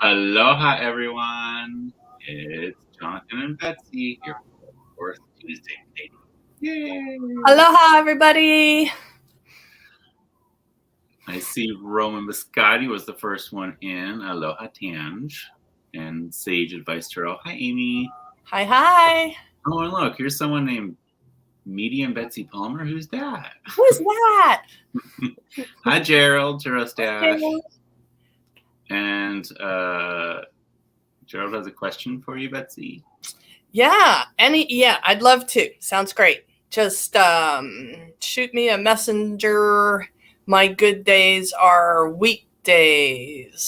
Aloha, everyone. It's Jonathan and Betsy here for Tuesday Playdate. Yay! Aloha, everybody. I see Roman Biscotti was the first one in. Aloha, Tange. And Sage Advice Turtle. Hi, Amy. Hi, hi. Oh, and look, here's someone named Medium Betsy Palmer. Who's that? Who's that? Hi, Gerald. Gerald Stash. And Gerald has a question for you, Betsy. Yeah, I'd love to. Sounds great. Just shoot me a messenger. My good days are weekdays.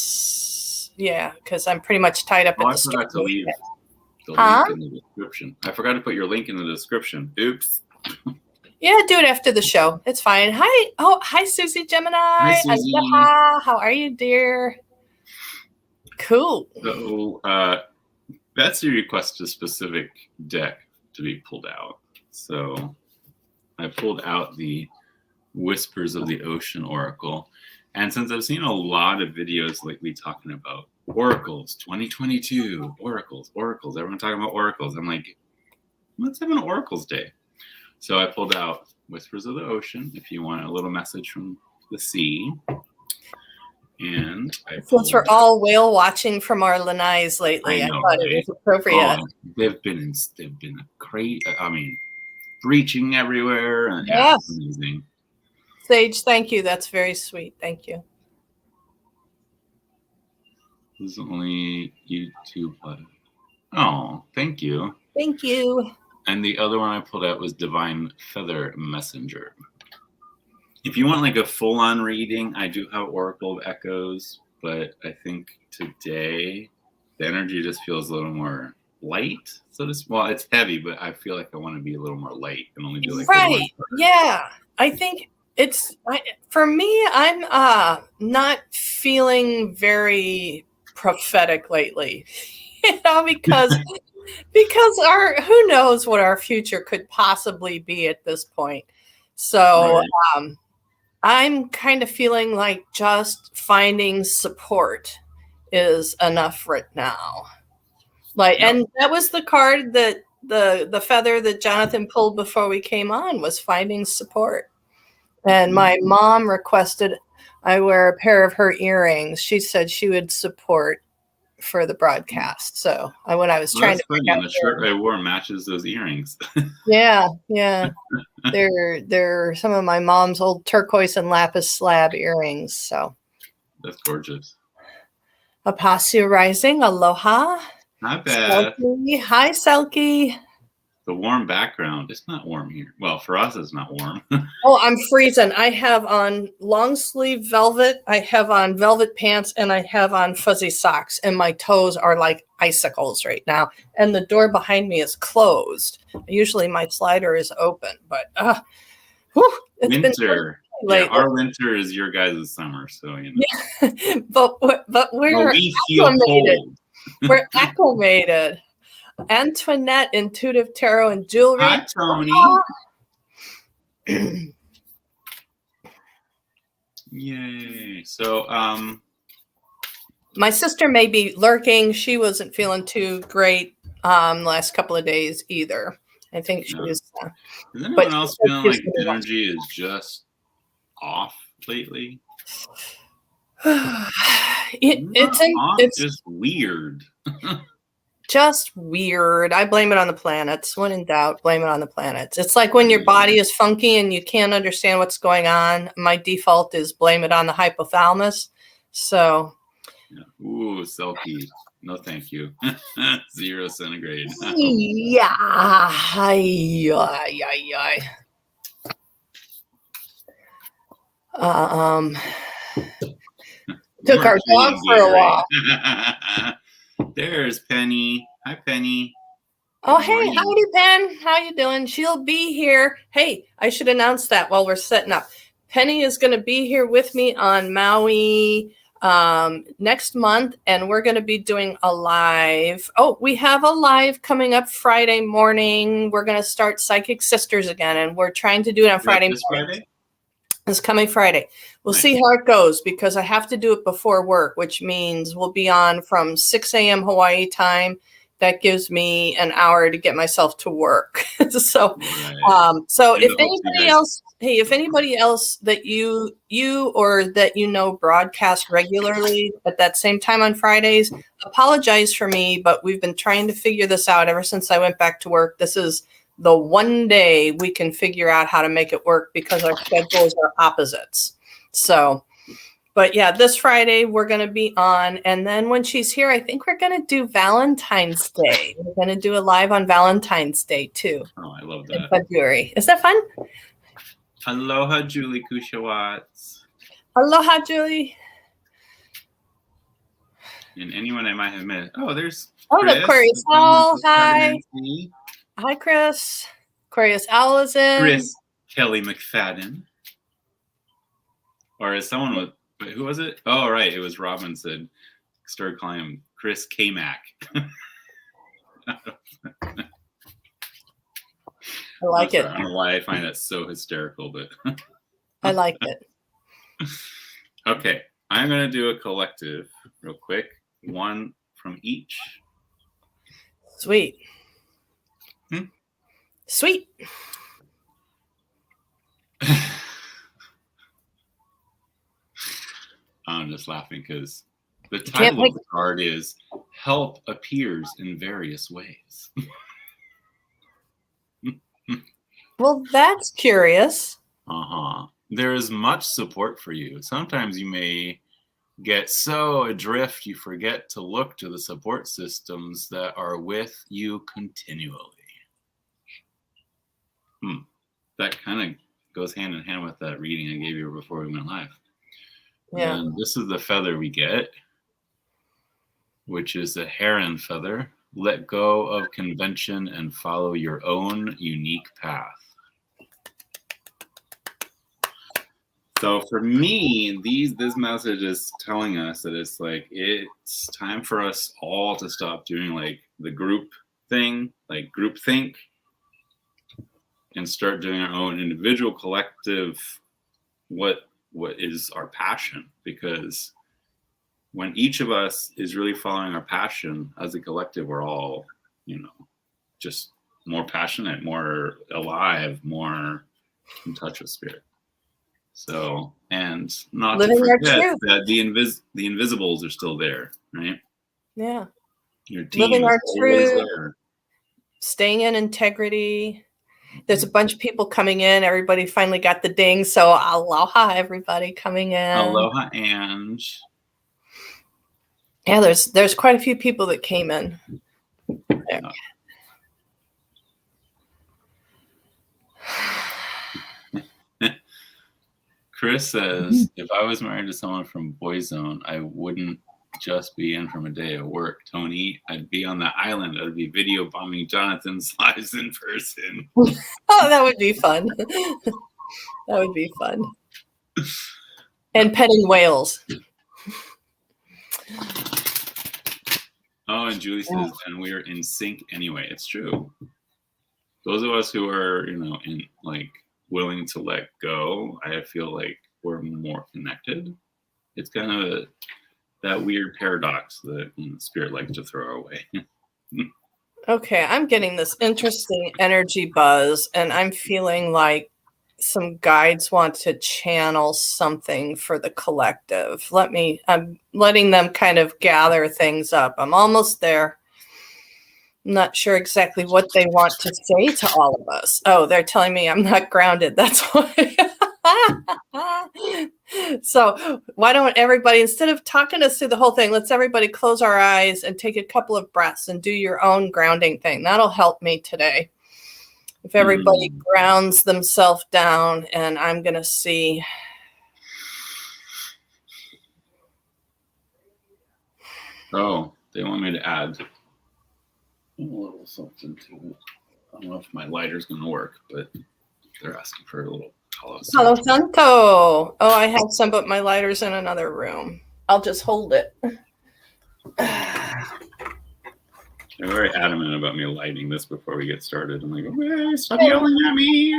Yeah, because I'm pretty much tied up at the store. I forgot to leave the link in the description. I forgot to put your link in the description. Oops. Yeah, do it after the show. It's fine. Hi, Susie Gemini. Hi, Susie. Aloha. How are you, dear? Cool. So, Betsy requested a specific deck to be pulled out. So, I pulled out the Whispers of the Ocean Oracle. And since I've seen a lot of videos lately talking about oracles, 2022, oracles, everyone talking about oracles, I'm like, let's have an oracles day. So I pulled out Whispers of the Ocean, if you want a little message from the sea. And since we're all whale watching from our lanais lately, I thought it was appropriate. Oh, they've been crazy. I mean, breaching everywhere. And yes. Amazing. Sage, thank you. That's very sweet. Thank you. This is only YouTube. Oh, thank you. Thank you. And the other one I pulled out was Divine Feather Messenger. If you want like a full-on reading, I do have Oracle of Echoes, but I think today the energy just feels a little more light. Well, it's heavy, but I feel like I want to be a little more light and only do like right. Yeah, I think for me, I'm not feeling very prophetic lately, because who knows what our future could possibly be at this point. So right. I'm kind of feeling like just finding support is enough right now. And that was the card that the feather that Jonathan pulled before we came on was finding support. And my mom requested I wear a pair of her earrings. She said she would support for the broadcast. So when I was trying to pick out the shirt I wore matches those earrings. Yeah. They're some of my mom's old turquoise and lapis slab earrings. So that's gorgeous. Apasia Rising, aloha. Hi, Beth. Selkie. Hi, Selkie. The warm background. It's not warm here. Well, for us, it's not warm. Oh, I'm freezing. I have on long sleeve velvet. I have on velvet pants, and I have on fuzzy socks. And my toes are like icicles right now. And the door behind me is closed. Usually my slider is open, but it's winter. Yeah, our winter is your guys' summer, so you know. Yeah. but we're we feel cold. We're acclimated. Antoinette, Intuitive Tarot and Jewelry. Hi, Tony. Yay. So, my sister may be lurking. She wasn't feeling too great the last couple of days either. I think she was. Is anyone else feeling like the energy is just off lately? It's just weird. Just weird. I blame it on the planets. When in doubt, blame it on the planets. It's like when your body is funky and you can't understand what's going on. My default is blame it on the hypothalamus. So. Yeah. Ooh, Selkie. No, thank you. 0 centigrade. Yeah. Took our dog for a walk. There's Penny. Hi, Penny. Oh, hey, howdy, Pen. How you doing? She'll be here. Hey, I should announce that while we're setting up. Penny is going to be here with me on Maui next month, and we're going to be doing a live. Oh, we have a live coming up Friday morning. We're going to start Psychic Sisters again, and we're trying to do it on Friday morning. This coming Friday. We'll see how it goes because I have to do it before work, which means we'll be on from 6 a.m. Hawaii time. That gives me an hour to get myself to work. So if anybody else, if anybody else that you or that you know broadcast regularly at that same time on Fridays, apologize for me, but we've been trying to figure this out ever since I went back to work. This is the one day we can figure out how to make it work because our schedules are opposites. So, but yeah, this Friday we're going to be on. And then when she's here, I think we're going to do Valentine's Day. We're going to do a live on Valentine's Day too. Oh, I love that. In February. Is that fun? Aloha, Julie Kushawatz. Aloha, Julie. And anyone I might have met. Oh, there's Chris. The Aquarius Owl. Hi. Hi, Chris. Aquarius Owl is in. Chris Kelly McFadden. Or as someone with, who was it? Oh, right. It was Robin said, started calling him Chris K-Mac. I like it. I don't know why I find that so hysterical, but I like it. Okay. I'm going to do a collective real quick. One from each. Sweet. Sweet. I'm just laughing because the title of the card is Help Appears in Various Ways. Well, that's curious. There is much support for you. Sometimes you may get so adrift you forget to look to the support systems that are with you continually. That kind of goes hand in hand with that reading I gave you before we went live. Yeah. And this is the feather we get, which is the Heron Feather. Let go of convention and follow your own unique path. So for me, this message is telling us that it's like it's time for us all to stop doing like the group thing, like group think, and start doing our own individual, collective, what is our passion. Because when each of us is really following our passion as a collective, we're all, just more passionate, more alive, more in touch with spirit. So, and not living to forget that the invisibles are still there, right? Yeah. Your team living our truth, there. Staying in integrity. There's a bunch of people coming in. Everybody finally got the ding. So aloha, everybody coming in. Aloha, and yeah, there's quite a few people that came in. There. Chris says, if I was married to someone from Boyzone, I wouldn't just be in from a day of work, Tony. I'd be on the island. I'd be video bombing Jonathan's lives in person. Oh, that would be fun. That would be fun. And petting whales. Oh, and Julie says, and we're in sync anyway. It's true. Those of us who are, in willing to let go, I feel like we're more connected. It's kind of that weird paradox that spirit likes to throw our way. Okay, I'm getting this interesting energy buzz, and I'm feeling like some guides want to channel something for the collective. I'm letting them kind of gather things up. I'm almost there. I'm not sure exactly what they want to say to all of us. Oh, they're telling me I'm not grounded. That's why. So why don't everybody, instead of talking us through the whole thing, let's everybody close our eyes and take a couple of breaths and do your own grounding thing. That'll help me today. If everybody grounds themselves down, and I'm going to see. Oh, they want me to add a little something to it. I don't know if my lighter's going to work, but they're asking for a little Palo Santo. Oh, I have some, but my lighter's in another room. I'll just hold it. They're very adamant about me lighting this before we get started. I'm like, okay, stop yelling at me.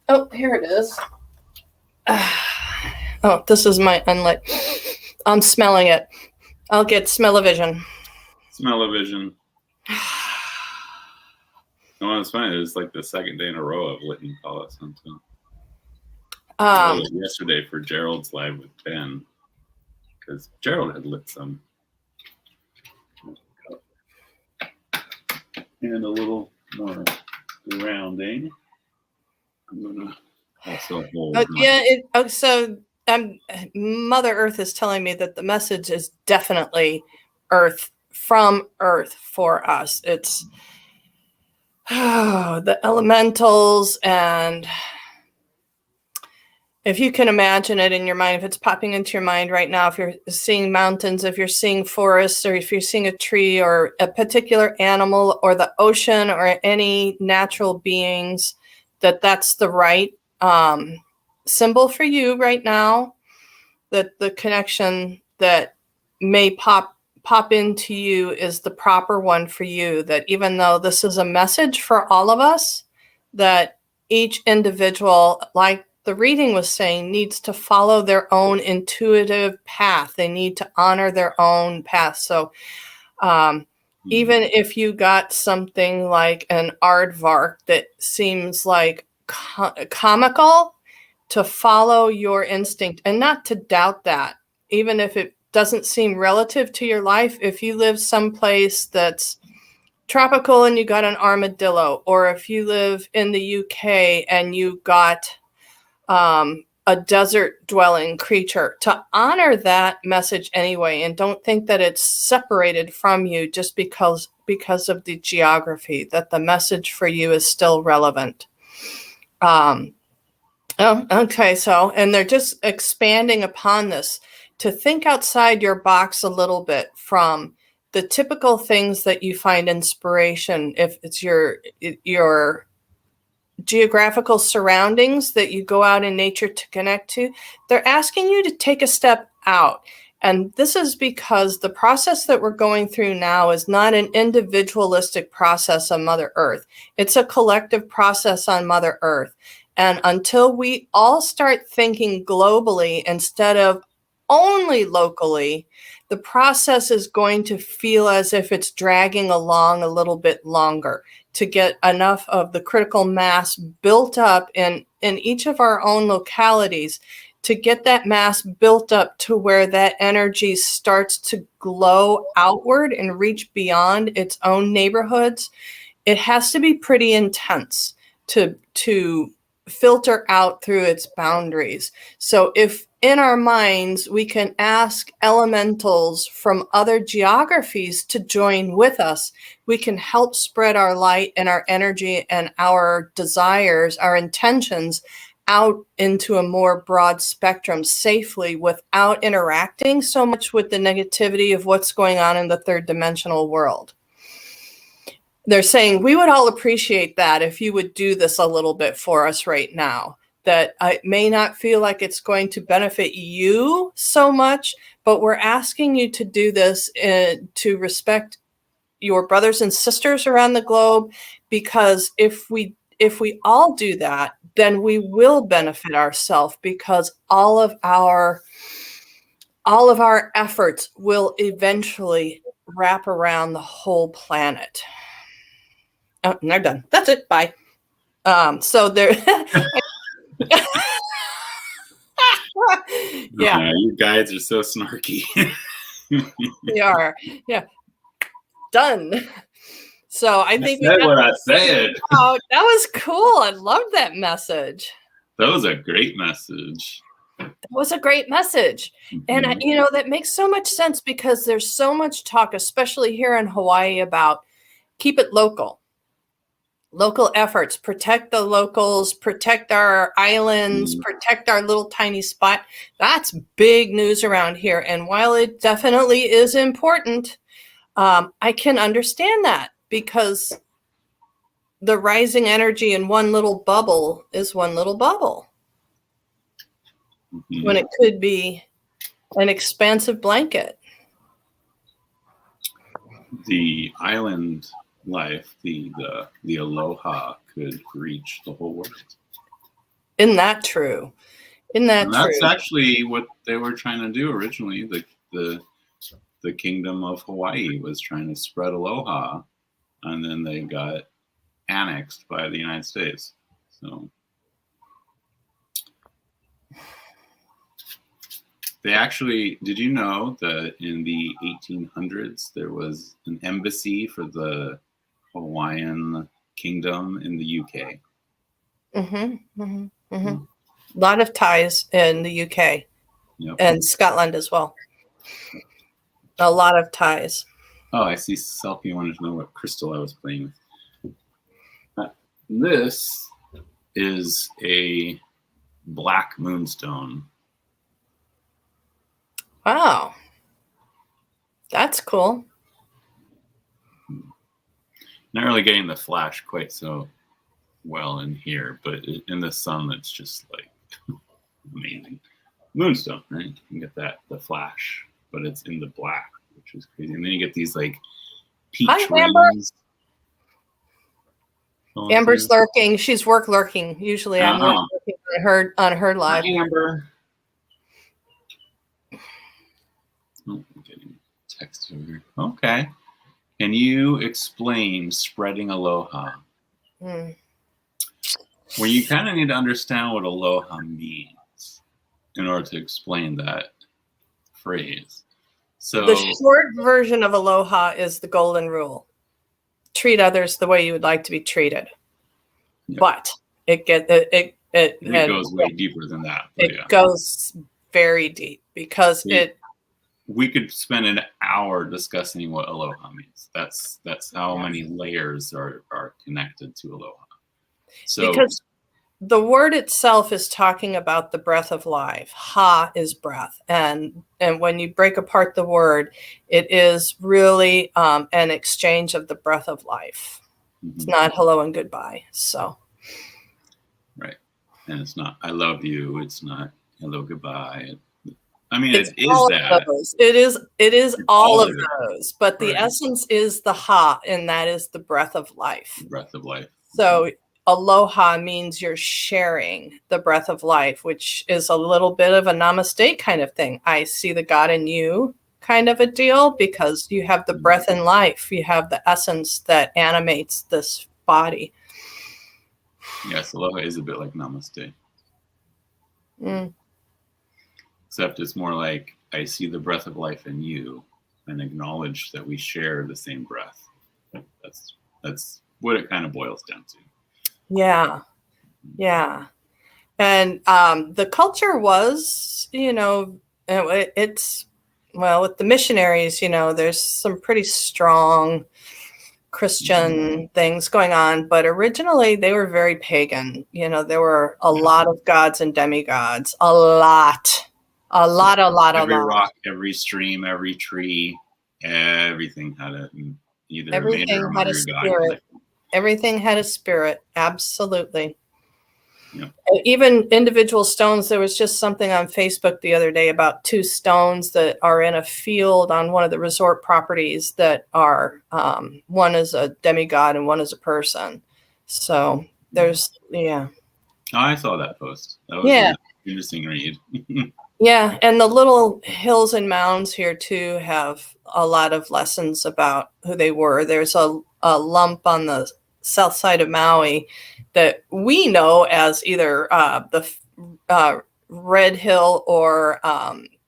Oh, here it is. Oh, this is my unlit. I'm smelling it. I'll get smell-o-vision. Smell-o-vision. No, it's funny. It was like the second day in a row of letting call it something. Yesterday for Gerald's live with Ben, because Gerald had lit some. And a little more rounding. I'm gonna also hold. Mother Earth is telling me that the message is definitely Earth, from Earth for us. It's the elementals, and if you can imagine it in your mind, if it's popping into your mind right now, if you're seeing mountains, if you're seeing forests, or if you're seeing a tree or a particular animal or the ocean or any natural beings, that's the right symbol for you right now, that the connection that may pop into you is the proper one for you, that even though this is a message for all of us, that each individual, like the reading was saying, needs to follow their own intuitive path. They need to honor their own path. So even if you got something like an aardvark that seems like comical, to follow your instinct and not to doubt that, even if it doesn't seem relative to your life. If you live someplace that's tropical and you got an armadillo, or if you live in the UK and you got a desert dwelling creature, to honor that message anyway, and don't think that it's separated from you just because of the geography, that the message for you is still relevant. Oh, okay. So, and they're just expanding upon this to think outside your box a little bit from the typical things that you find inspiration. If it's your geographical surroundings that you go out in nature to connect to, they're asking you to take a step out. And this is because the process that we're going through now is not an individualistic process on Mother Earth. It's a collective process on Mother Earth. And until we all start thinking globally instead of only locally, the process is going to feel as if it's dragging along a little bit longer to get enough of the critical mass built up in each of our own localities, to get that mass built up to where that energy starts to glow outward and reach beyond its own neighborhoods. It has to be pretty intense to filter out through its boundaries. So if in our minds we can ask elementals from other geographies to join with us, we can help spread our light and our energy and our desires, our intentions out into a more broad spectrum safely, without interacting so much with the negativity of what's going on in the third dimensional world. They're saying, we would all appreciate that if you would do this a little bit for us right now. That it may not feel like it's going to benefit you so much, but we're asking you to do this to respect your brothers and sisters around the globe, because if we all do that, then we will benefit ourselves, because all of our efforts will eventually wrap around the whole planet. Oh, and they're done. That's it. Bye. So they're yeah. You guys are so snarky. They are. Yeah. Done. So I think I said what I said. Oh, that was cool. I love that message. That was a great message. That was a great message. Mm-hmm. And that makes so much sense, because there's so much talk, especially here in Hawaii, about keep it local. Local efforts, protect the locals, protect our islands, protect our little tiny spot. That's big news around here. And while it definitely is important, I can understand that, because the rising energy in one little bubble is one little bubble, when it could be an expansive blanket. The island life, the Aloha, could reach the whole world. Isn't that true? Isn't that And true? that's actually what they were trying to do originally. The kingdom of Hawaii was trying to spread aloha, and then they got annexed by the United States. So they actually, did you know that in the 1800s there was an embassy for the Hawaiian kingdom in the UK? Mm-hmm, mm-hmm, mm-hmm. A lot of ties in the UK. Yep. And Scotland as well. A lot of ties. Oh, I see. Selfie wanted to know what crystal I was playing with. This is a black moonstone. Wow. That's cool. Not really getting the flash quite so well in here, but in the sun, it's just like amazing. Moonstone, right? You can get the flash, but it's in the black, which is crazy. And then you get these like peach rings. Amber's lurking. She's work lurking. Usually I'm work lurking on her live. Hi, Amber. Oh, I'm getting text over here. Okay. Can you explain spreading aloha? Mm. Well, you kind of need to understand what aloha means in order to explain that phrase. So the short version of aloha is the golden rule. Treat others the way you would like to be treated. Yeah. But it goes way deeper than that. It goes very deep because we could spend an hour discussing what aloha means. That's how many layers are connected to aloha. So because the word itself is talking about the breath of life. Ha is breath. And when you break apart the word, it is really an exchange of the breath of life. Mm-hmm. It's not hello and goodbye. So. Right. And it's not I love you. It's not hello, goodbye. I mean, it is that. It is all of those. But the essence is the ha, and that is the breath of life. Breath of life. So aloha means you're sharing the breath of life, which is a little bit of a namaste kind of thing. I see the God in you kind of a deal because you have the breath in life. You have the essence that animates this body. Yes, aloha is a bit like namaste. Mm. Except it's more like I see the breath of life in you and acknowledge that we share the same breath. That's what it kind of boils down to. Yeah. Yeah. And the culture was, it's, well, with the missionaries, there's some pretty strong Christian things going on, but originally they were very pagan. There were a lot of gods and demigods, a lot. Every rock, every stream, every tree, everything had everything had a spirit. Everything had a spirit. Absolutely. Yeah. Even individual stones. There was just something on Facebook the other day about 2 stones that are in a field on one of the resort properties that are one is a demigod and one is a person. So there's Oh, I saw that post. That was an interesting read. Yeah, and the little hills and mounds here too have a lot of lessons about who they were. There's a lump on the south side of Maui that we know as either the Red Hill or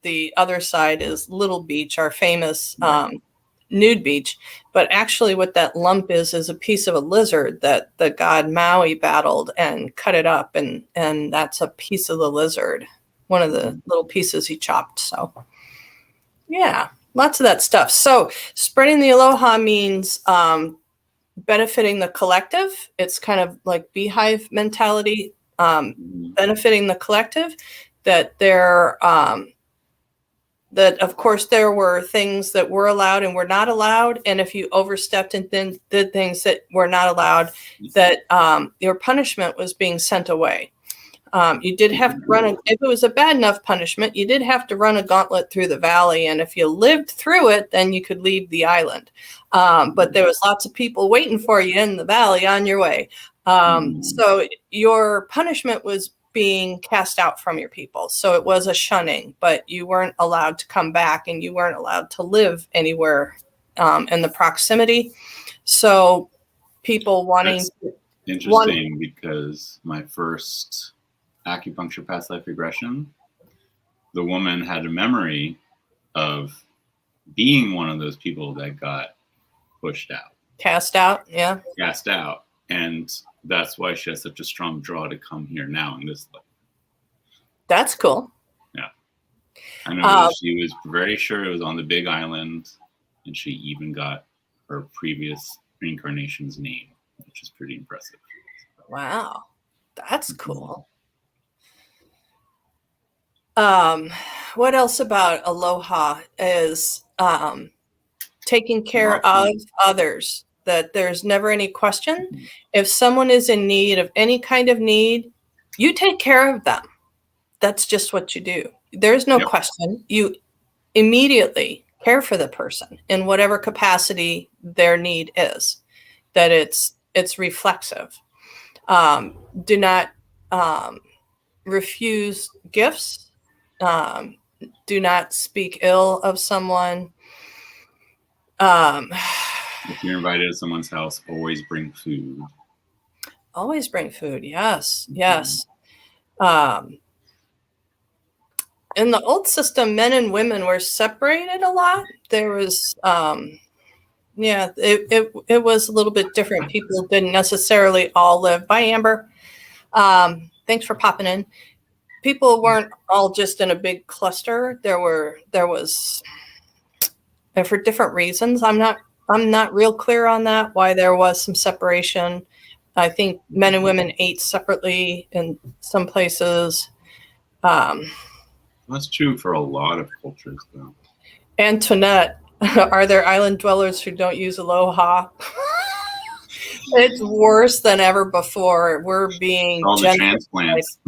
the other side is Little Beach, our famous nude beach. But actually what that lump is a piece of a lizard that the god Maui battled and cut it up, and that's a piece of the lizard. One of the little pieces he chopped. So yeah, lots of that stuff. So spreading the aloha means benefiting the collective. It's kind of like beehive mentality, benefiting the collective, that that of course there were things that were allowed and were not allowed. And if you overstepped and then did things that were not allowed, that your punishment was being sent away. You did have to run, if it was a bad enough punishment, you did have to run a gauntlet through the valley. And if you lived through it, then you could leave the island. But there was lots of people waiting for you in the valley on your way. So your punishment was being cast out from your people. So it was a shunning, but you weren't allowed to come back and you weren't allowed to live anywhere in the proximity. So people wanting That's interesting because my first acupuncture past life regression, the woman had a memory of being one of those people that got pushed out. Cast out, yeah. Cast out. And that's why she has such a strong draw to come here now in this life. That's cool. Yeah. I know that she was very sure it was on the Big Island, and she even got her previous reincarnation's name, which is pretty impressive. Wow. That's cool. What else about Aloha is taking care of others, that there's never any question. If someone is in need of any kind of need, you take care of them. That's just what you do. There's no question. You immediately care for the person in whatever capacity their need is, that it's reflexive. Do not refuse gifts. Do not speak ill of someone. If you're invited to someone's house, always bring food. Always bring food. Yes. Yes. In the old system, men and women were separated a lot. There was, it was a little bit different. People didn't necessarily all live. Bye, Amber. Thanks for popping in. People weren't all just in a big cluster. There was, and for different reasons. I'm not real clear on that, why there was some separation. I think men and women ate separately in some places. That's true for a lot of cultures, though. Antoinette, are there island dwellers who don't use Aloha? It's worse than ever before. We're being all the transplants.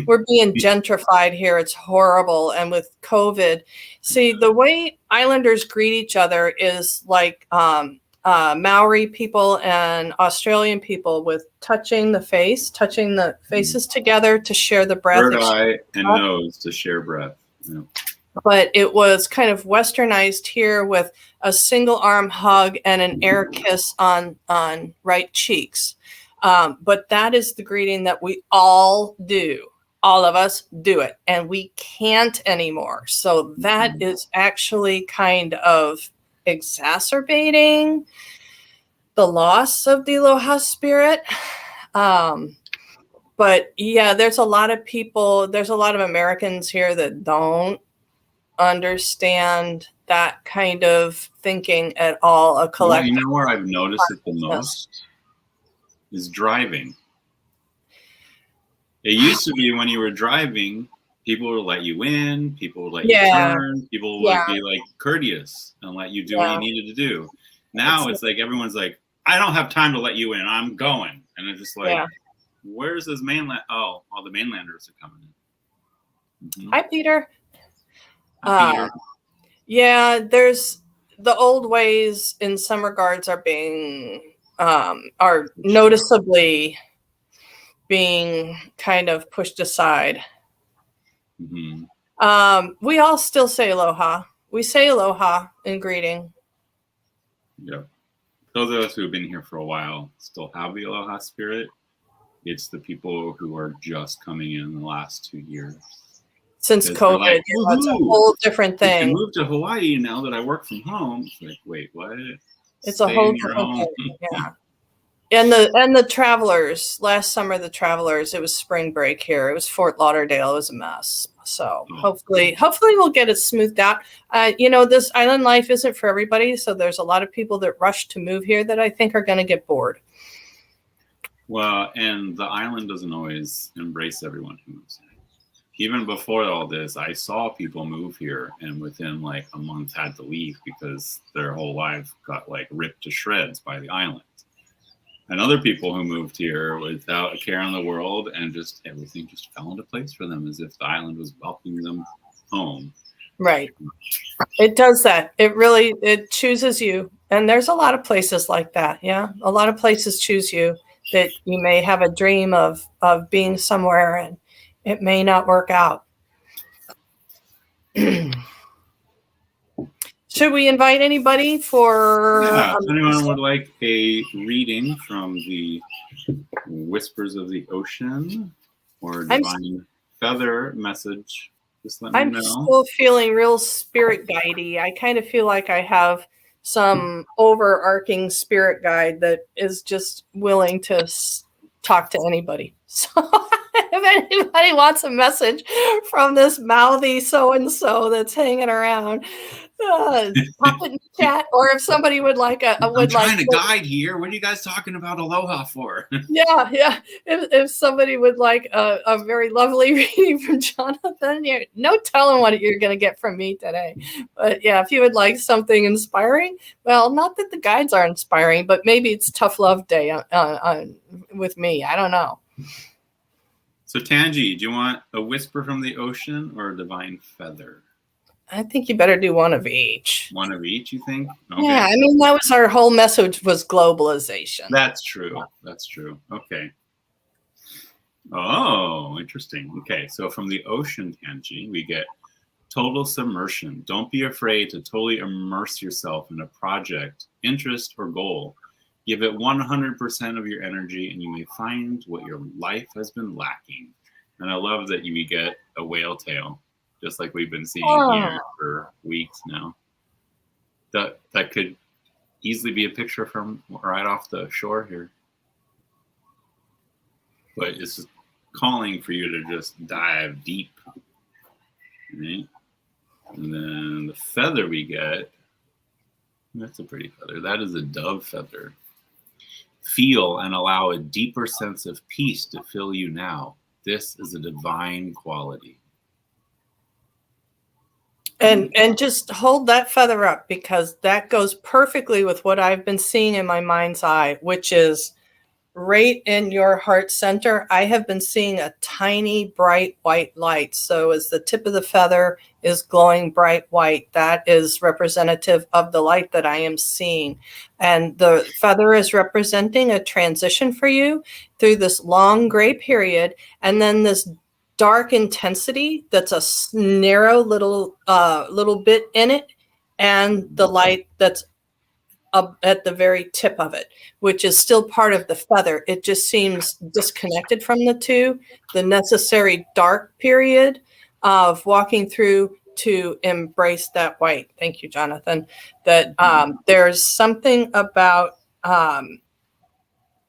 We're being gentrified here. It's horrible. And with COVID, see, the way islanders greet each other is like Maori people and Australian people, with touching the faces together to share the breath. Third eye and nose to share breath. Yeah. But it was kind of westernized here with a single arm hug and an air kiss on right cheeks. But that is the greeting that we all do. All of us do it, and we can't anymore. So that is actually kind of exacerbating the loss of the Aloha spirit. But yeah, there's a lot of people, there's a lot of Americans here that don't understand that kind of thinking at all. A collective. You know where I've noticed it the most is driving. It used to be when you were driving, people would let you in, people would let you turn, people would be like courteous and let you do what you needed to do. Now it's like everyone's like, I don't have time to let you in, I'm going. And it's just like, where's this mainland? Oh, all the mainlanders are coming in. Mm-hmm. Hi, Peter. Yeah, there's the old ways in some regards are being are noticeably being kind of pushed aside. Mm-hmm. We all still say aloha. We say aloha in greeting. Yep. Those of us who have been here for a while still have the aloha spirit. It's the people who are just coming in the last 2 years. Since COVID, like, it's a whole different thing. I can move to Hawaii now that I work from home. It's like, wait, what? It's a whole different thing. Yeah. And the travelers, last summer, the travelers, it was spring break here. It was Fort Lauderdale. It was a mess. So hopefully we'll get it smoothed out. This island life isn't for everybody. So there's a lot of people that rush to move here that I think are going to get bored. Well, and the island doesn't always embrace everyone who moves here. Even before all this, I saw people move here and within like a month had to leave because their whole life got like ripped to shreds by the island. And other people who moved here without a care in the world and just everything just fell into place for them as if the island was welcoming them home. Right. It does that. It chooses you. And there's a lot of places like that. Yeah. A lot of places choose you, that you may have a dream of being somewhere, and it may not work out. Should we invite anybody for? Yeah, if anyone would like a reading from the Whispers of the Ocean or Divine Feather message, just let me know. I'm still feeling real spirit guidey. I kind of feel like I have some overarching spirit guide that is just willing to talk to anybody. So if anybody wants a message from this mouthy so-and-so that's hanging around, pop it in the chat. Or if somebody would like I'm trying to guide here. What are you guys talking about Aloha for? Yeah. If somebody would like a very lovely reading from Jonathan, no telling what you're going to get from me today. But yeah, if you would like something inspiring, well, not that the guides are inspiring, but maybe it's Tough Love Day with me. I don't know. So Tangi, do you want a whisper from the ocean or a divine feather? I think you better do one of each. One of each, you think? Okay. Yeah, I mean, that was our whole message, was globalization. That's true. That's true. Okay. Oh, interesting. Okay, so from the ocean, Tangi, we get total submersion. Don't be afraid to totally immerse yourself in a project, interest, or goal. Give it 100% of your energy, and you may find what your life has been lacking. And I love that you get a whale tail, just like we've been seeing here for weeks now. That could easily be a picture from right off the shore here. But it's calling for you to just dive deep. Right? And then the feather we get, that's a pretty feather. That is a dove feather. Feel and allow a deeper sense of peace to fill you now. This is a divine quality. And just hold that feather up, because that goes perfectly with what I've been seeing in my mind's eye, which is right in your heart center. I have been seeing a tiny bright white light. So as the tip of the feather is glowing bright white, that is representative of the light that I am seeing. And the feather is representing a transition for you through this long gray period, and then this dark intensity that's a narrow little bit in it, and the light that's up at the very tip of it, which is still part of the feather. It just seems disconnected from the two. The necessary dark period of walking through to embrace that white. Thank you, Jonathan. That there's something about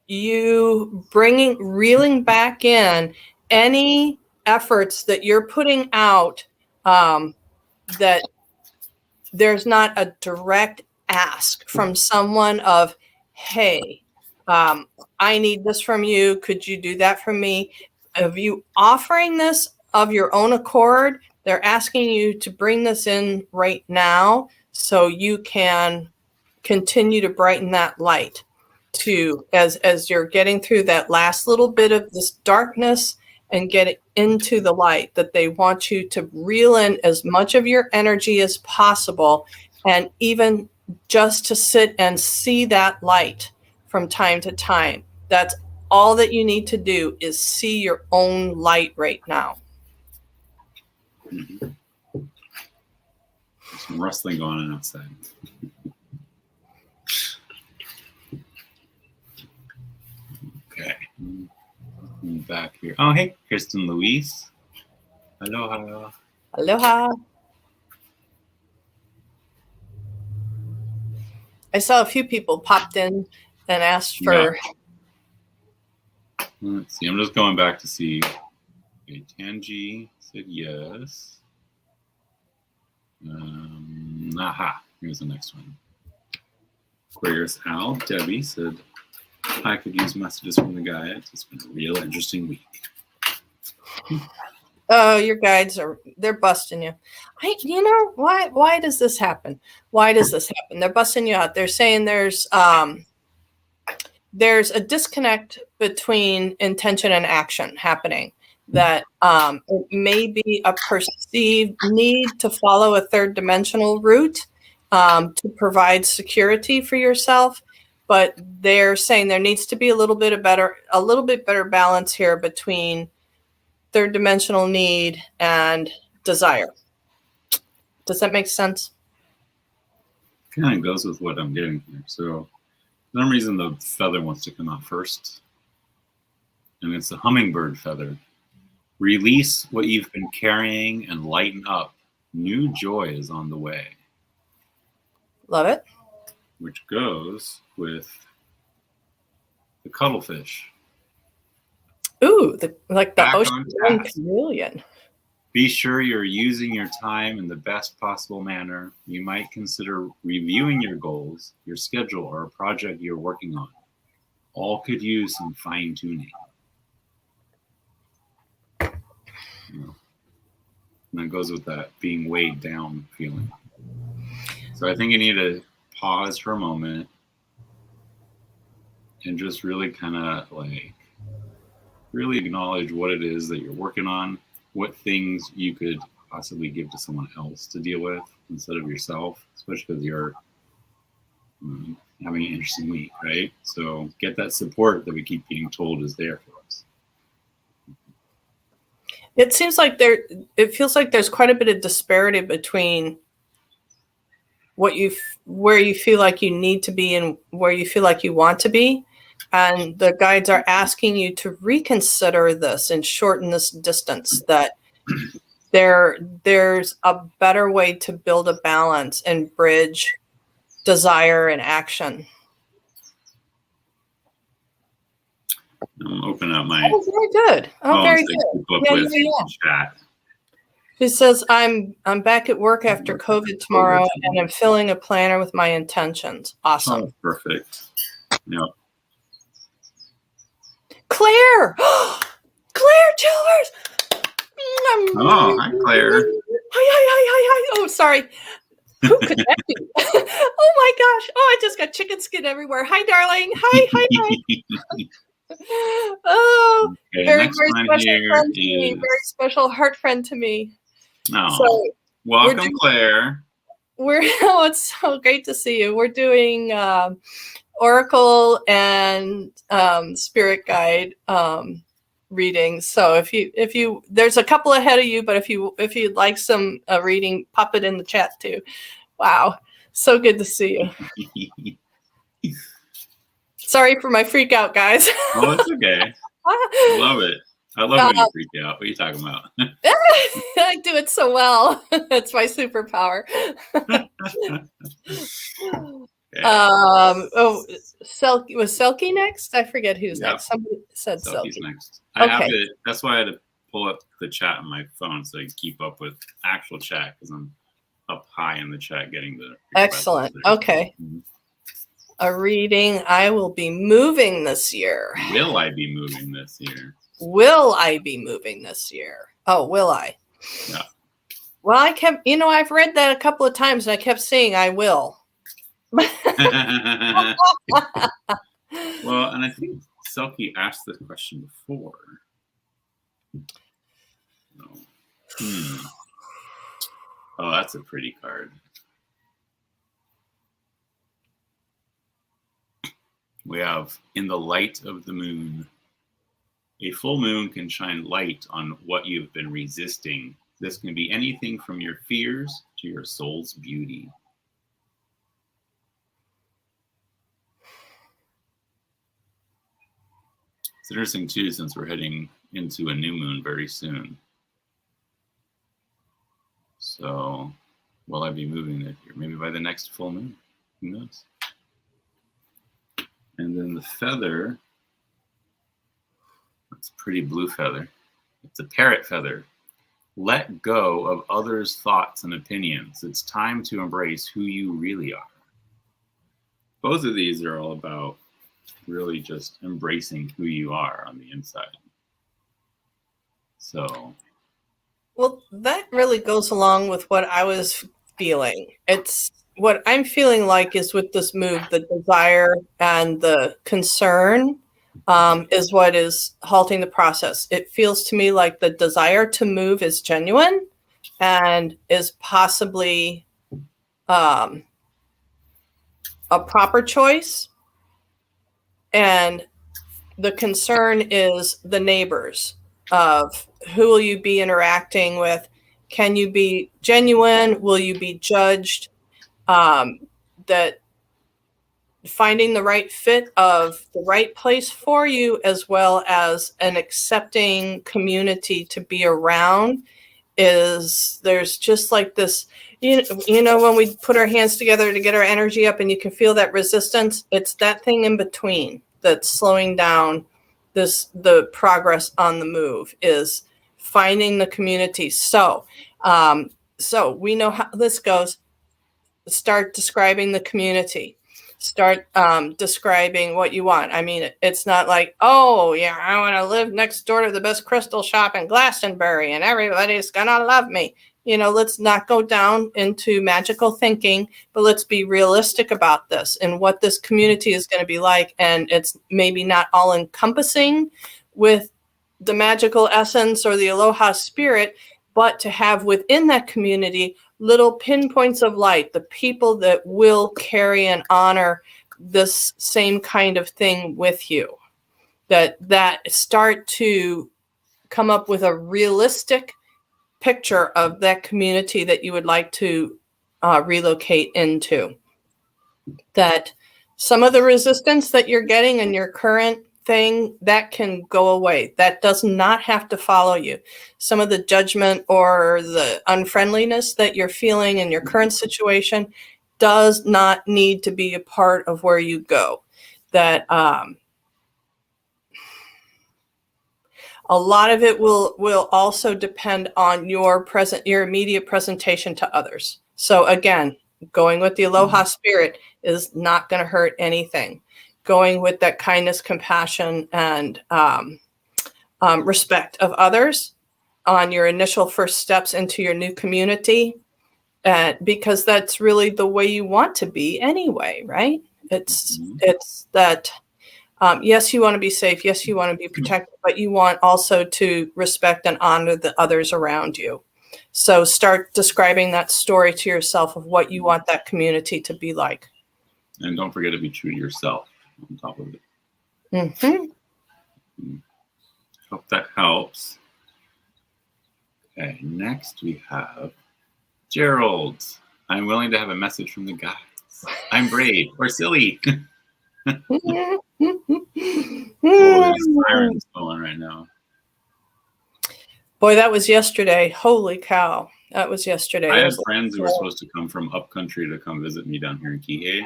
you reeling back in any efforts that you're putting out, that there's not a direct ask from someone of, hey, I need this from you. Could you do that for me? Of you offering this of your own accord, they're asking you to bring this in right now so you can continue to brighten that light to as you're getting through that last little bit of this darkness and get it into the light, that they want you to reel in as much of your energy as possible, and even just to sit and see that light from time to time. That's all that you need to do, is see your own light right now. Mm-hmm. There's some rustling going on outside. Okay. Back here. Oh, hey, Kristen Louise. Aloha. Aloha. I saw a few people popped in and asked for. Yeah. Let's see. I'm just going back to see. Okay, Tangi said yes. Aha. Here's the next one. Aquarius Al. Debbie said, I could use messages from the guides. It's been a real interesting week. Oh, your guides they're busting you. Why does this happen? Why does this happen? They're busting you out. They're saying there's a disconnect between intention and action happening, that it may be a perceived need to follow a third dimensional route to provide security for yourself. But they're saying there needs to be a little bit better balance here between third dimensional need, and desire. Does that make sense? Kind of goes with what I'm getting here. So for some reason the feather wants to come out first. And it's the hummingbird feather. Release what you've been carrying and lighten up. New joy is on the way. Love it. Which goes with the cuttlefish. Ooh, like the Back on ocean task. chameleon. Be sure you're using your time in the best possible manner. You might consider reviewing your goals, your schedule, or a project you're working on. All could use some fine-tuning. And that goes with that being weighed down feeling. So I think you need to pause for a moment and just really kind of like really acknowledge what it is that you're working on, what things you could possibly give to someone else to deal with instead of yourself, especially because you're having an interesting week, right? So get that support that we keep being told is there for us. It seems like it feels like there's quite a bit of disparity between where you feel like you need to be and where you feel like you want to be. And the guides are asking you to reconsider this and shorten this distance, that there's a better way to build a balance and bridge desire and action. I'm opening up my very good. Very good. Chat. She says, I'm back at work after COVID tomorrow, and I'm filling a planner with my intentions. Awesome. Oh, perfect. Yep. Claire! Claire Chilvers! Oh, hi, Claire. Hi. Oh, sorry. Who could that be? Oh, my gosh. Oh, I just got chicken skin everywhere. Hi, darling. Hi. Oh, okay, very special friend to me. Very special heart friend to me. Oh, so welcome, Claire. It's so great to see you. We're doing Oracle and Spirit Guide readings. So if you there's a couple ahead of you, but if you'd like some reading, pop it in the chat too. Wow, so good to see you. Sorry for my freak out, guys. Oh, it's okay. I love it. I love when you freak out. What are you talking about? I do it so well. It's my superpower. Was Selkie next? I forget who's next. Somebody said Selkie's Selkie. Next. I have it. That's why I had to pull up the chat on my phone so I can keep up with actual chat, because I'm up high in the chat getting the. Excellent. Okay. Mm-hmm. A reading. I will be moving this year. Will I be moving this year? Will I be moving this year? Oh, will I? Yeah. Well, I kept, I've read that a couple of times and I kept saying I will. Well, and I think Selkie asked this question before. No. Oh, that's a pretty card. We have In the Light of the Moon. A full moon can shine light on what you've been resisting. This can be anything from your fears to your soul's beauty. It's interesting too, since we're heading into a new moon very soon. So, will I be moving this year? Maybe by the next full moon. Who knows? And then the feather, that's a pretty blue feather. It's a parrot feather. Let go of others' thoughts and opinions. It's time to embrace who you really are. Both of these are all about really just embracing who you are on the inside. So. Well, that really goes along with what I was feeling. It's what I'm feeling like is with this move, the desire and the concern is what is halting the process. It feels to me like the desire to move is genuine and is possibly a proper choice. And the concern is the neighbors of who will you be interacting with? Can you be genuine? Will you be judged? That finding the right fit of the right place for you, as well as an accepting community to be around, is there's just like this, you know, when we put our hands together to get our energy up and you can feel that resistance, it's that thing in between that's slowing down the progress on the move, is finding the community. So we know how this goes. Start describing the community. Start describing what you want. I mean, it's not like, oh, yeah, I want to live next door to the best crystal shop in Glastonbury and everybody's going to love me. You know, let's not go down into magical thinking, but let's be realistic about this and what this community is going to be like. And it's maybe not all encompassing with the magical essence or the aloha spirit, but to have within that community little pinpoints of light, the people that will carry and honor this same kind of thing with you, that start to come up with a realistic picture of that community that you would like to relocate into. That some of the resistance that you're getting in your current thing, that can go away. That does not have to follow you. Some of the judgment or the unfriendliness that you're feeling in your current situation does not need to be a part of where you go. That a lot of it will also depend on your immediate presentation to others. So again, going with the aloha spirit is not going to hurt anything. Going with that kindness, compassion, and respect of others on your initial first steps into your new community, because that's really the way you want to be anyway, right? It's that, yes, you want to be safe. Yes, you want to be protected, but you want also to respect and honor the others around you. So start describing that story to yourself of what you want that community to be like. And don't forget to be true to yourself on top of it. Mm-hmm. Hope that helps. Okay, next we have Gerald. I'm willing to have a message from the guys. I'm brave or silly. Oh, there's sirens going right now. Boy, that was yesterday. Holy cow. That was yesterday. I had friends who were supposed to come from upcountry to come visit me down here in Kihei.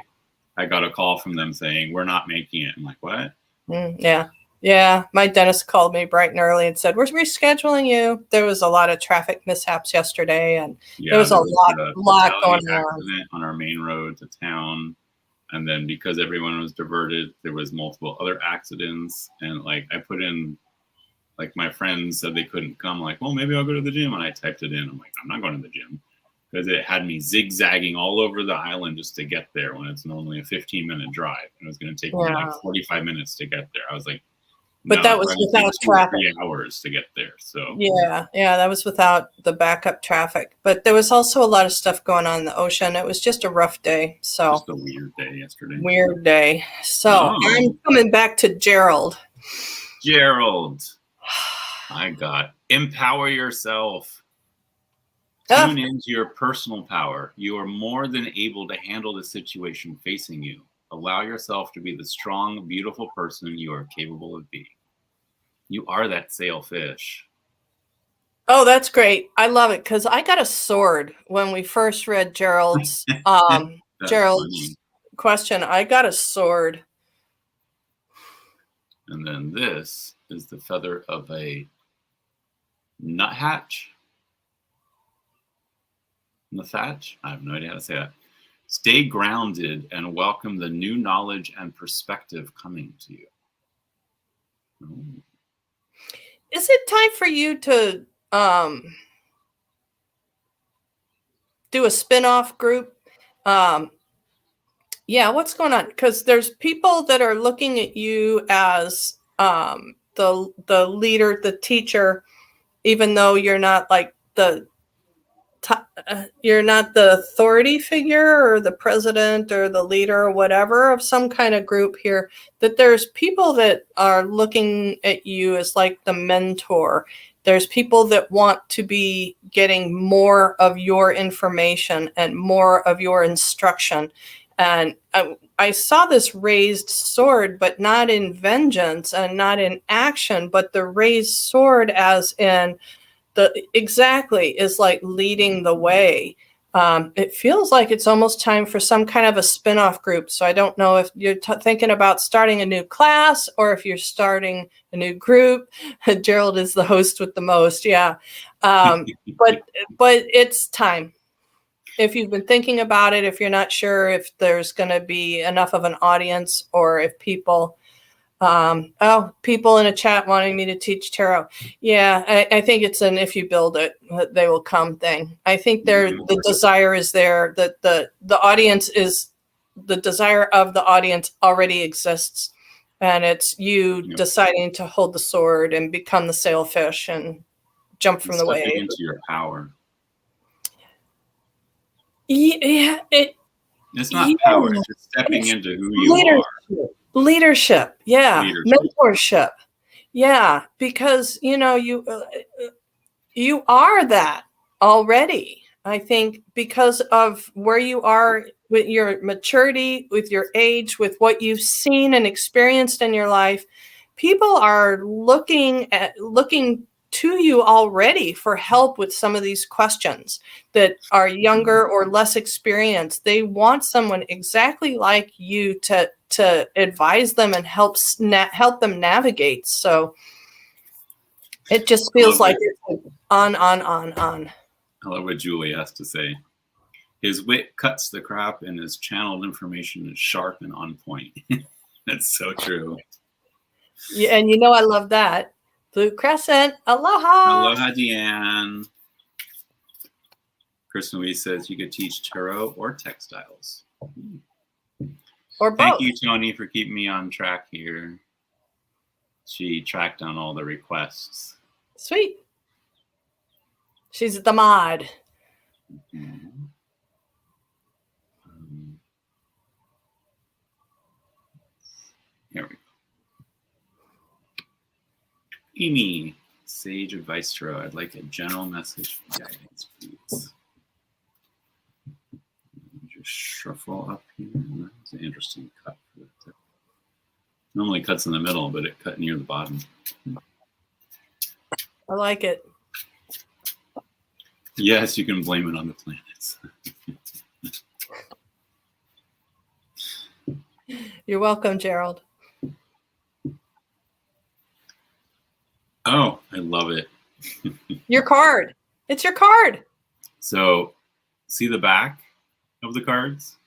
I got a call from them saying, we're not making it. I'm like, what? Yeah. Yeah. My dentist called me bright and early and said, we're rescheduling you. There was a lot of traffic mishaps yesterday, and there was a lot going on our main road to town. And then because everyone was diverted, there was multiple other accidents. And like I put in, like my friends said they couldn't come. Like, well, maybe I'll go to the gym. And I typed it in. I'm like, I'm not going to the gym, because it had me zigzagging all over the island just to get there when it's normally a 15-minute drive. And it was going to take me like 45 minutes to get there. I was like, but that was without traffic. 3 hours to get there. So yeah, that was without the backup traffic. But there was also a lot of stuff going on in the ocean. It was just a rough day. So just a weird day yesterday. Weird day. So I'm coming back to Gerald. I got empower yourself. Tune into your personal power. You are more than able to handle the situation facing you. Allow yourself to be the strong, beautiful person you are capable of being. You are that sailfish. Oh, that's great. I love it, because I got a sword when we first read Gerald's question. I got a sword. And then this is the feather of a nuthatch. Nuthatch? I have no idea how to say that. Stay grounded and welcome the new knowledge and perspective coming to you. Ooh. Is it time for you to do a spin-off group? Yeah, what's going on? Because there's people that are looking at you as the leader, the teacher, even though you're not like the you're not the authority figure or the president or the leader or whatever of some kind of group here, that there's people that are looking at you as like the mentor. There's people that want to be getting more of your information and more of your instruction. And I saw this raised sword, but not in vengeance and not in action, but the raised sword as in is like leading the way. It feels like it's almost time for some kind of a spin-off group. So I don't know if you're thinking about starting a new class or if you're starting a new group. Gerald is the host with the most. Yeah. But it's time. If you've been thinking about it, if you're not sure if there's going to be enough of an audience or if people people in a chat wanting me to teach tarot. Yeah, I think it's an if you build it, they will come thing. I think the desire is there, that the audience is, the desire of the audience already exists. And it's you deciding to hold the sword and become the sailfish and jump from the wave. Stepping into your power. Yeah, it's not power, it's just stepping into who you are. Leadership. Yeah. Mentorship. Yeah. Because, you are that already. I think because of where you are with your maturity, with your age, with what you've seen and experienced in your life, people are looking to you already for help with some of these questions that are younger or less experienced. They want someone exactly like you to advise them and help them navigate. So it just feels like it's on. I love what Julie has to say. His wit cuts the crap and his channeled information is sharp and on point. That's so true. Yeah, and I love that. Blue Crescent, aloha. Aloha, Deanne. Kristen Louise says you could teach tarot or textiles. Or both. Thank you, Tony, for keeping me on track here. She tracked down all the requests. Sweet. She's the mod. Mm-hmm. Here we go. Amy, Sage Advice Tarot. I'd like a general message for guidance, please. Just shuffle up here. It's an interesting cut. Normally cuts in the middle, but it cut near the bottom. I like it. Yes, you can blame it on the planets. You're welcome, Gerald. Oh, I love it. Your card. It's your card. So, see the back of the cards?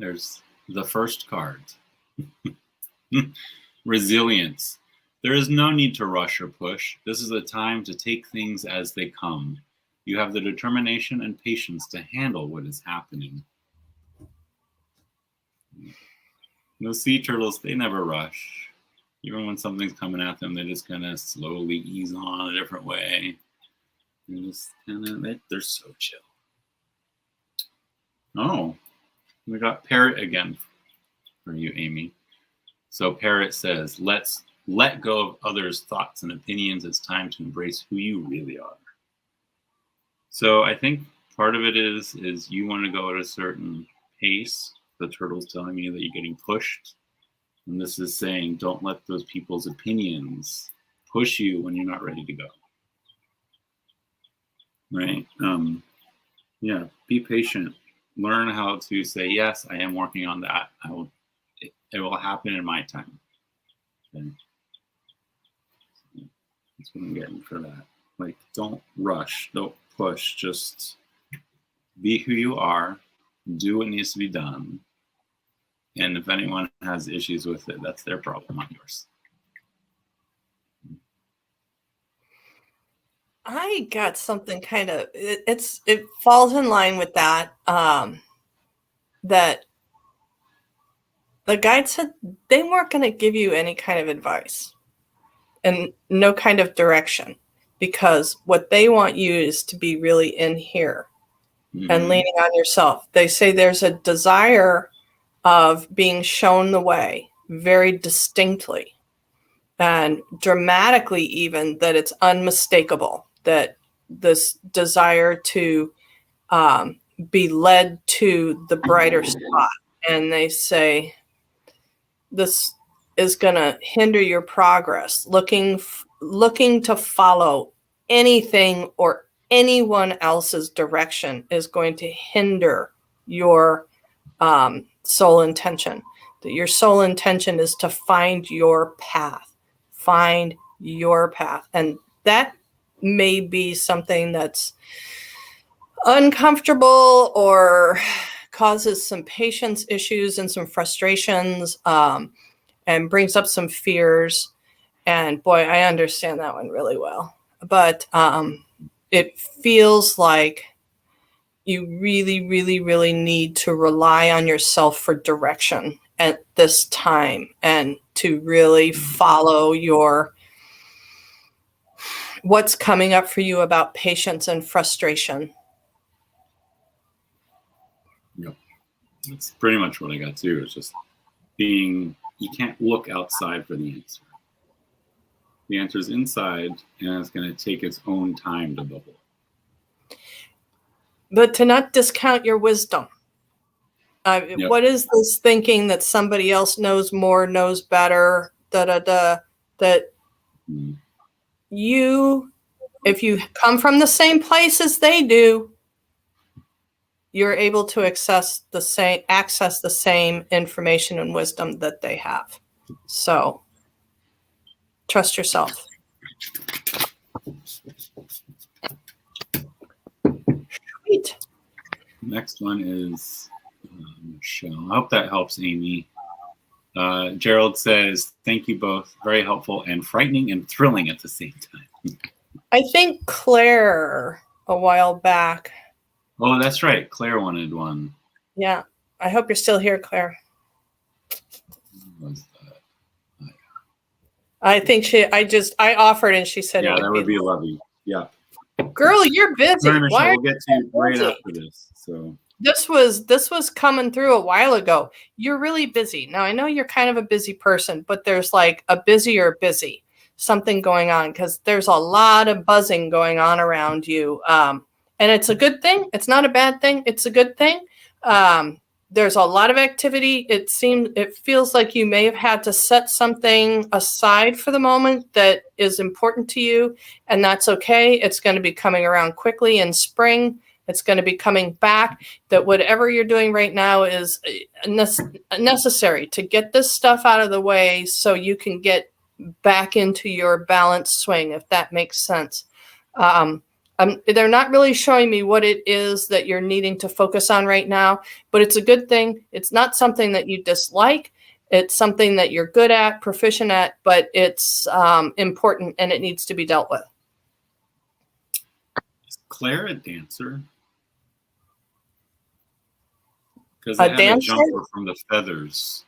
There's the first card. Resilience. There is no need to rush or push. This is a time to take things as they come. You have the determination and patience to handle what is happening. Those sea turtles, they never rush. Even when something's coming at them, they're just gonna slowly ease on a different way. They're so chill. Oh, we got Parrot again for you, Amy. So Parrot says, let's let go of others' thoughts and opinions. It's time to embrace who you really are. So I think part of it is you want to go at a certain pace. The turtle's telling you that you're getting pushed. And this is saying, don't let those people's opinions push you when you're not ready to go. Right? Yeah, be patient. Learn how to say, yes, I am working on that. It will happen in my time. Okay? That's what I'm getting for that. Like, don't rush, don't push, just be who you are, do what needs to be done. And if anyone has issues with it, that's their problem, not yours. I got something kind of, it falls in line with that, that the guide said they weren't going to give you any kind of advice and no kind of direction, because what they want you is to be really in here and leaning on yourself. They say there's a desire of being shown the way very distinctly and dramatically, even that it's unmistakable, that this desire to be led to the brighter spot. And they say this is going to hinder your progress. Looking to follow anything or anyone else's direction is going to hinder your soul intention. That your soul intention is to find your path. Find your path. And that may be something that's uncomfortable or causes some patience issues and some frustrations, and brings up some fears. And boy, I understand that one really well. But it feels like you really, really, really need to rely on yourself for direction at this time and to really follow what's coming up for you about patience and frustration. Yep. That's pretty much what I got too. It's just you can't look outside for the answer. The answer is inside, and it's going to take its own time to bubble. But to not discount your wisdom. Yep. What is this thinking that somebody else knows more, knows better, that you, if you come from the same place as they do, you're able to access the same information and wisdom that they have. So trust yourself. Sweet. Next one is Michelle. I hope that helps, Amy. Gerald says, thank you both. Very helpful and frightening and thrilling at the same time. I think Claire a while back. Oh, that's right. Claire wanted one. Yeah. I hope you're still here, Claire. What was that? Oh, yeah. I think I offered and she said, yeah, that would be lovely. Yeah. Girl, you're busy. Sorry, Michelle, we'll get to you right after this. So this was coming through a while ago. You're really busy. Now I know you're kind of a busy person, but there's like a busier busy, something going on because there's a lot of buzzing going on around you. And it's a good thing. It's not a bad thing. It's a good thing. There's a lot of activity. It feels like you may have had to set something aside for the moment that is important to you, and that's okay. It's going to be coming around quickly in spring. It's going to be coming back. That whatever you're doing right now is necessary to get this stuff out of the way so you can get back into your balanced swing, if that makes sense. They're not really showing me what it is that you're needing to focus on right now, but it's a good thing. It's not something that you dislike. It's something that you're good at, proficient at, but it's important and it needs to be dealt with. Is Claire a dancer? Because a dancer? A jumper from the feathers.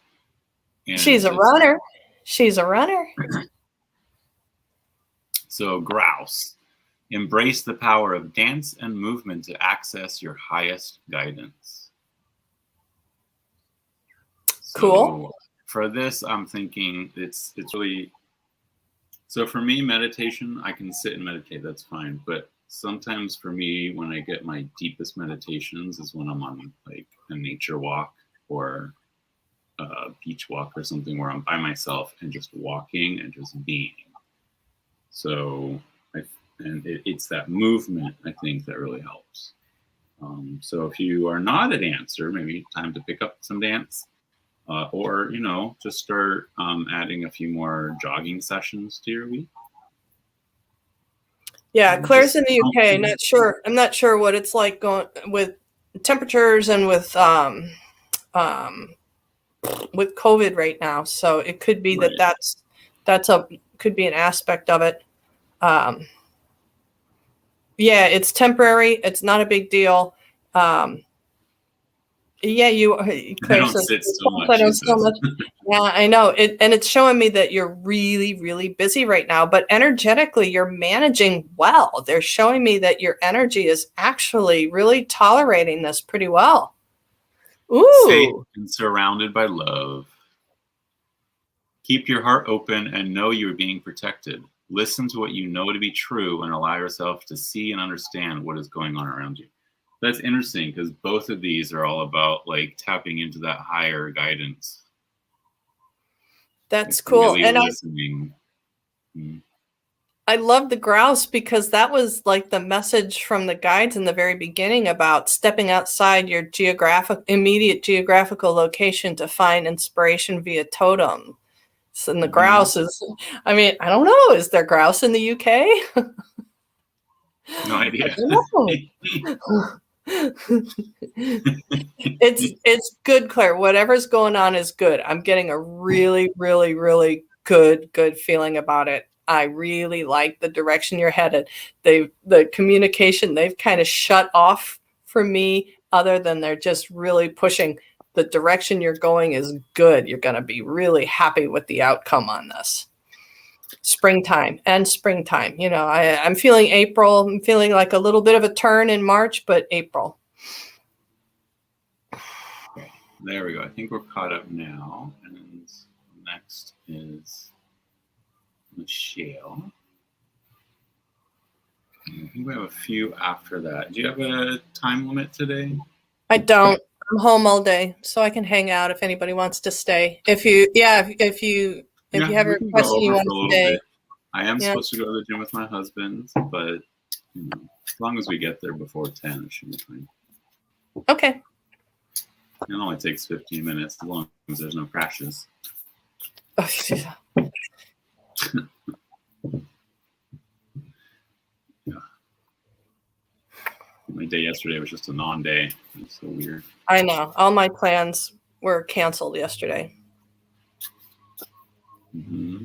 She's a runner. She's a runner. So grouse. Embrace the power of dance and movement to access your highest guidance. Cool. So for this, I'm thinking it's really, so for me, meditation, I can sit and meditate, that's fine. But sometimes for me, when I get my deepest meditations is when I'm on like a nature walk or a beach walk or something where I'm by myself and just walking and just being. So it's that movement, I think, that really helps. So if you are not a dancer, maybe time to pick up some dance, or just start adding a few more jogging sessions to your week. Yeah, Claire's in the UK. I'm not sure what it's like going with temperatures and with COVID right now. So it could be right. could be an aspect of it. Yeah, it's temporary. It's not a big deal. Yeah, I Claire don't says, sit still much, I she don't so says. much. Yeah, I know. And it's showing me that you're really, really busy right now, but energetically, you're managing well. They're showing me that your energy is actually really tolerating this pretty well. Safe Ooh. and surrounded by love. Keep your heart open and know you're being protected. Listen to what you know to be true and allow yourself to see and understand what is going on around you. That's interesting because both of these are all about like tapping into that higher guidance. That's Like cool. really And listening. I love the grouse because that was like the message from the guides in the very beginning about stepping outside your immediate geographical location to find inspiration via totem. So, and the grouse is, I mean, I don't know. Is there grouse in the UK? No idea. It's good, Claire. Whatever's going on is good. I'm getting a really, really, really good feeling about it. I really like the direction you're headed. The communication they've kind of shut off for me, other than they're just really pushing. The direction you're going is good. You're going to be really happy with the outcome on this. Springtime. You know, I'm feeling April. I'm feeling like a little bit of a turn in March, but April. There we go. I think we're caught up now. And next is Michelle. I think we have a few after that. Do you have a time limit today? I don't. I'm home all day, so I can hang out if anybody wants to stay. If you have a request and you want to stay. Bit. I am supposed to go to the gym with my husband, but you know, as long as we get there before 10, it should be fine. Okay. It only takes 15 minutes, as long as there's no crashes. Oh, yeah. My day yesterday was just a non-day. It's so weird. I know. All my plans were canceled yesterday. Mm-hmm.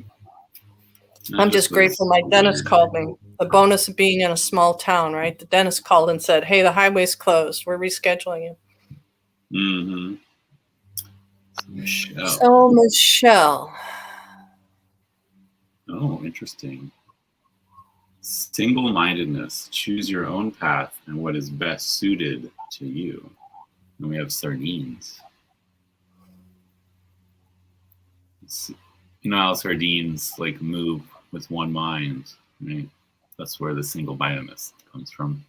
I'm just grateful my dentist called me. The bonus of being in a small town, right? The dentist called and said, "Hey, the highway's closed. We're rescheduling you." Mm-hmm. Michelle. Oh, interesting. Single-mindedness. Choose your own path and what is best suited to you. And we have sardines. You know how sardines like move with one mind, right? That's where the single-mindedness comes from.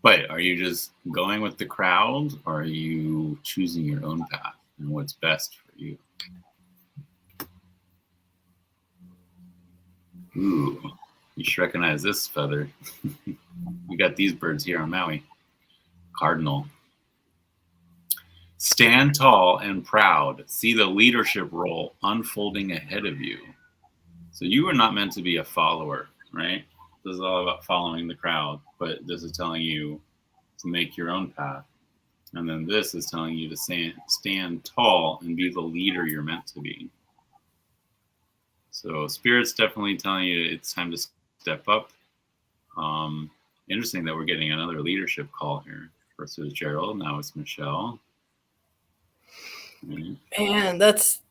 But are you just going with the crowd, or are you choosing your own path and what's best for you? Ooh, you should recognize this feather. We got these birds here on Maui. Cardinal. Stand tall and proud. See the leadership role unfolding ahead of you. So you are not meant to be a follower, right? This is all about following the crowd, but this is telling you to make your own path. And then this is telling you to stand tall and be the leader you're meant to be. So Spirit's definitely telling you it's time to step up. Interesting that we're getting another leadership call here. First it was Gerald, now it's Michelle. Man, that's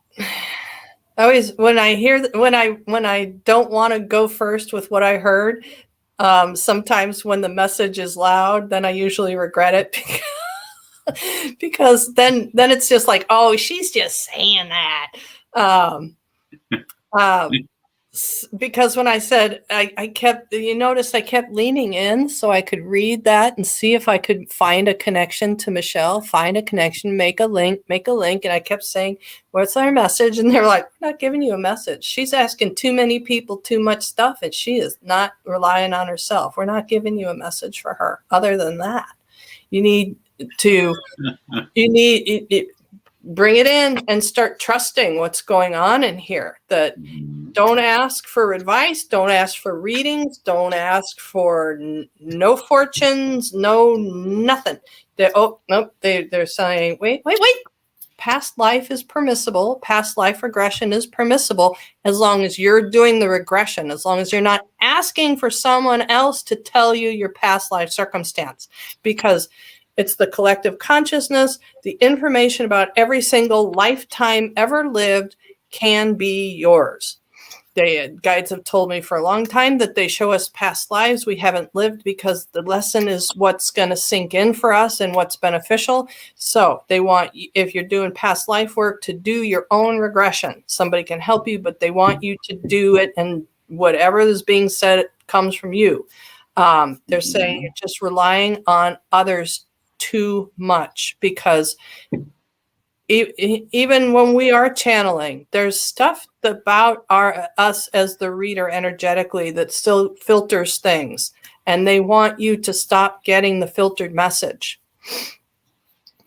always when I don't want to go first with what I heard. Sometimes when the message is loud, then I usually regret it because then it's just like, oh, she's just saying that. Because when I said you noticed I kept leaning in so I could read that and see if I could find a connection to Michelle, find a connection, make a link. And I kept saying, what's our message? And they're like, we're not giving you a message. She's asking too many people too much stuff and she is not relying on herself. We're not giving you a message for her. Other than that, you need to, bring it in and start trusting what's going on in here. That don't ask for advice, don't ask for readings, don't ask for no fortunes, no nothing. They're saying, wait. Past life is permissible. Past life regression is permissible as long as you're doing the regression, as long as you're not asking for someone else to tell you your past life circumstance. Because It's the collective consciousness. The information about every single lifetime ever lived can be yours. Guides have told me for a long time that they show us past lives we haven't lived because the lesson is what's going to sink in for us and what's beneficial. So they want, if you're doing past life work, to do your own regression. Somebody can help you, but they want you to do it, and whatever is being said comes from you. They're saying you're just relying on others too much, because even when we are channeling, there's stuff about us as the reader energetically that still filters things, and they want you to stop getting the filtered message.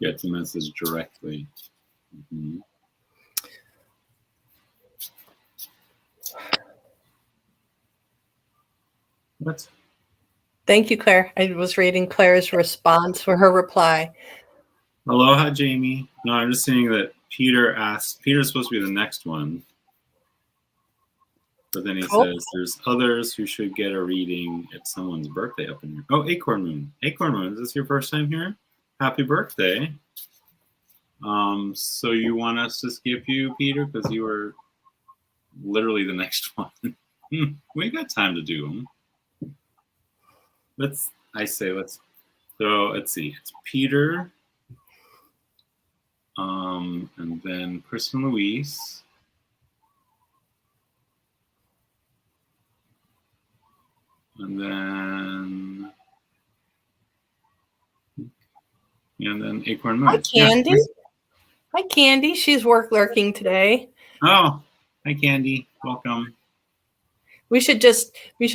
Get the message directly. What? Thank you, Claire. I was reading Claire's response for her reply. Aloha, Jamie. No, I'm just saying that Peter asked. Peter's supposed to be the next one. But then he says there's others who should get a reading at someone's birthday up in here. Oh, Acorn Moon. Acorn Moon, is this your first time here? Happy birthday. So you want us to skip you, Peter, because you were literally the next one. We got time to do them. Let's see. It's Peter, and then Chris and Louise. And then Acorn Moon. Hi, Candy. Yeah. Hi, Candy. She's work lurking today. Oh, hi, Candy. Welcome. We should just do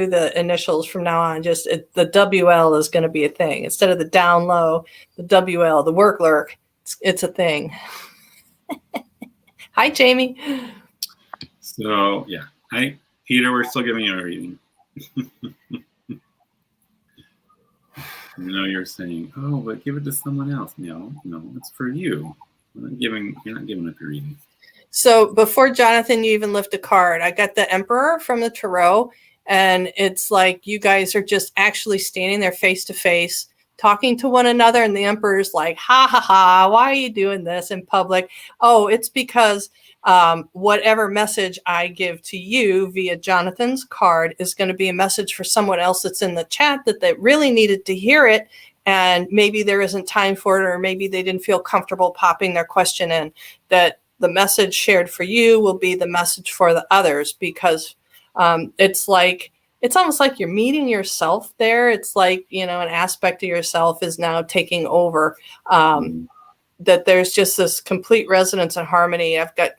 the initials from now on. Just the WL is going to be a thing instead of the down low. The WL, the work lurk, it's a thing. Hi, Jamie. So yeah, hi, Peter. We're still giving you a reading. I know you're saying, "Oh, but give it to someone else." No, it's for you. You're not giving up your reading. So before Jonathan, you even lift a card, I got the Emperor from the Tarot, and it's like you guys are just actually standing there face to face, talking to one another, and the Emperor's like, ha ha ha, why are you doing this in public? Oh, it's because whatever message I give to you via Jonathan's card is going to be a message for someone else that's in the chat that they really needed to hear it, and maybe there isn't time for it, or maybe they didn't feel comfortable popping their question in. That the message shared for you will be the message for the others, because it's almost like you're meeting yourself there. It's like, an aspect of yourself is now taking over, that there's just this complete resonance and harmony. I've got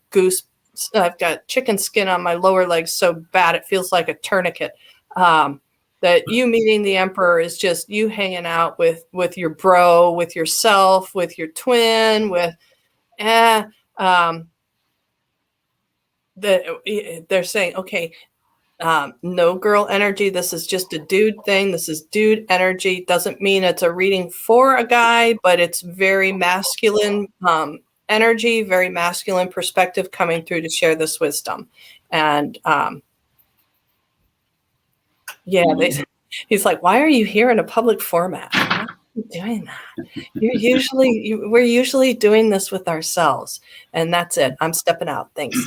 chicken skin on my lower legs so bad it feels like a tourniquet. That you meeting the Emperor is just you hanging out with your bro, with yourself, with your twin, they're saying, okay, no girl energy. This is just a dude thing. This is dude energy. Doesn't mean it's a reading for a guy, but it's very masculine energy, very masculine perspective coming through to share this wisdom. And he's like, why are you here in a public format? Why are you doing that? We're usually doing this with ourselves, and that's it. I'm stepping out. Thanks.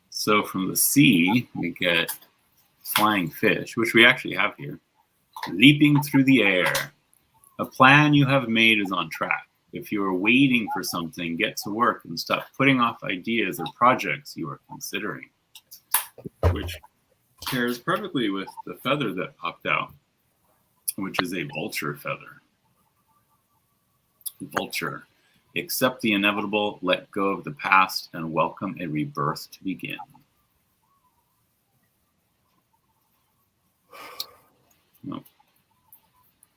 So from the sea, we get flying fish, which we actually have here. Leaping through the air. A plan you have made is on track. If you are waiting for something, get to work and stop putting off ideas or projects you are considering. Which pairs perfectly with the feather that popped out, which is a vulture feather. Vulture. Accept the inevitable, let go of the past, and welcome a rebirth to begin. Oh.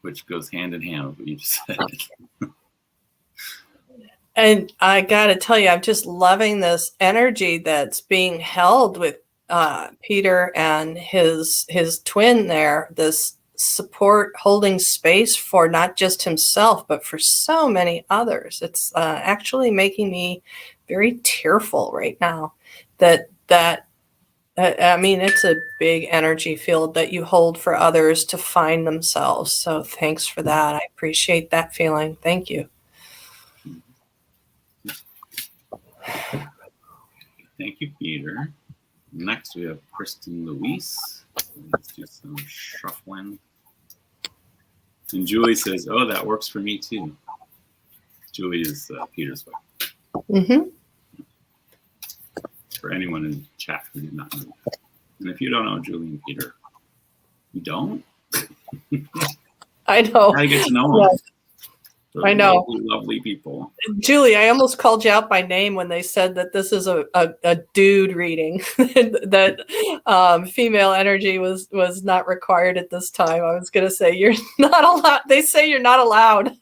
Which goes hand in hand with what you just said. And I got to tell you, I'm just loving this energy that's being held with Peter and his twin there, this support, holding space for not just himself, but for so many others. It's actually making me very tearful right now that I mean, it's a big energy field that you hold for others to find themselves. So thanks for that. I appreciate that feeling. Thank you. Thank you, Peter. Next, we have Kristen Louise. Let's do some shuffling. And Julie says, "Oh, that works for me too." Julie is Peter's wife. Mm-hmm. For anyone in chat who did not know that. And if you don't know Julie and Peter, you don't? I know. I get to know them. Yeah. I know. Lovely, lovely people. Julie, I almost called you out by name when they said that this is a dude reading, that female energy was not required at this time. I was going to say, you're not allowed. They say you're not allowed.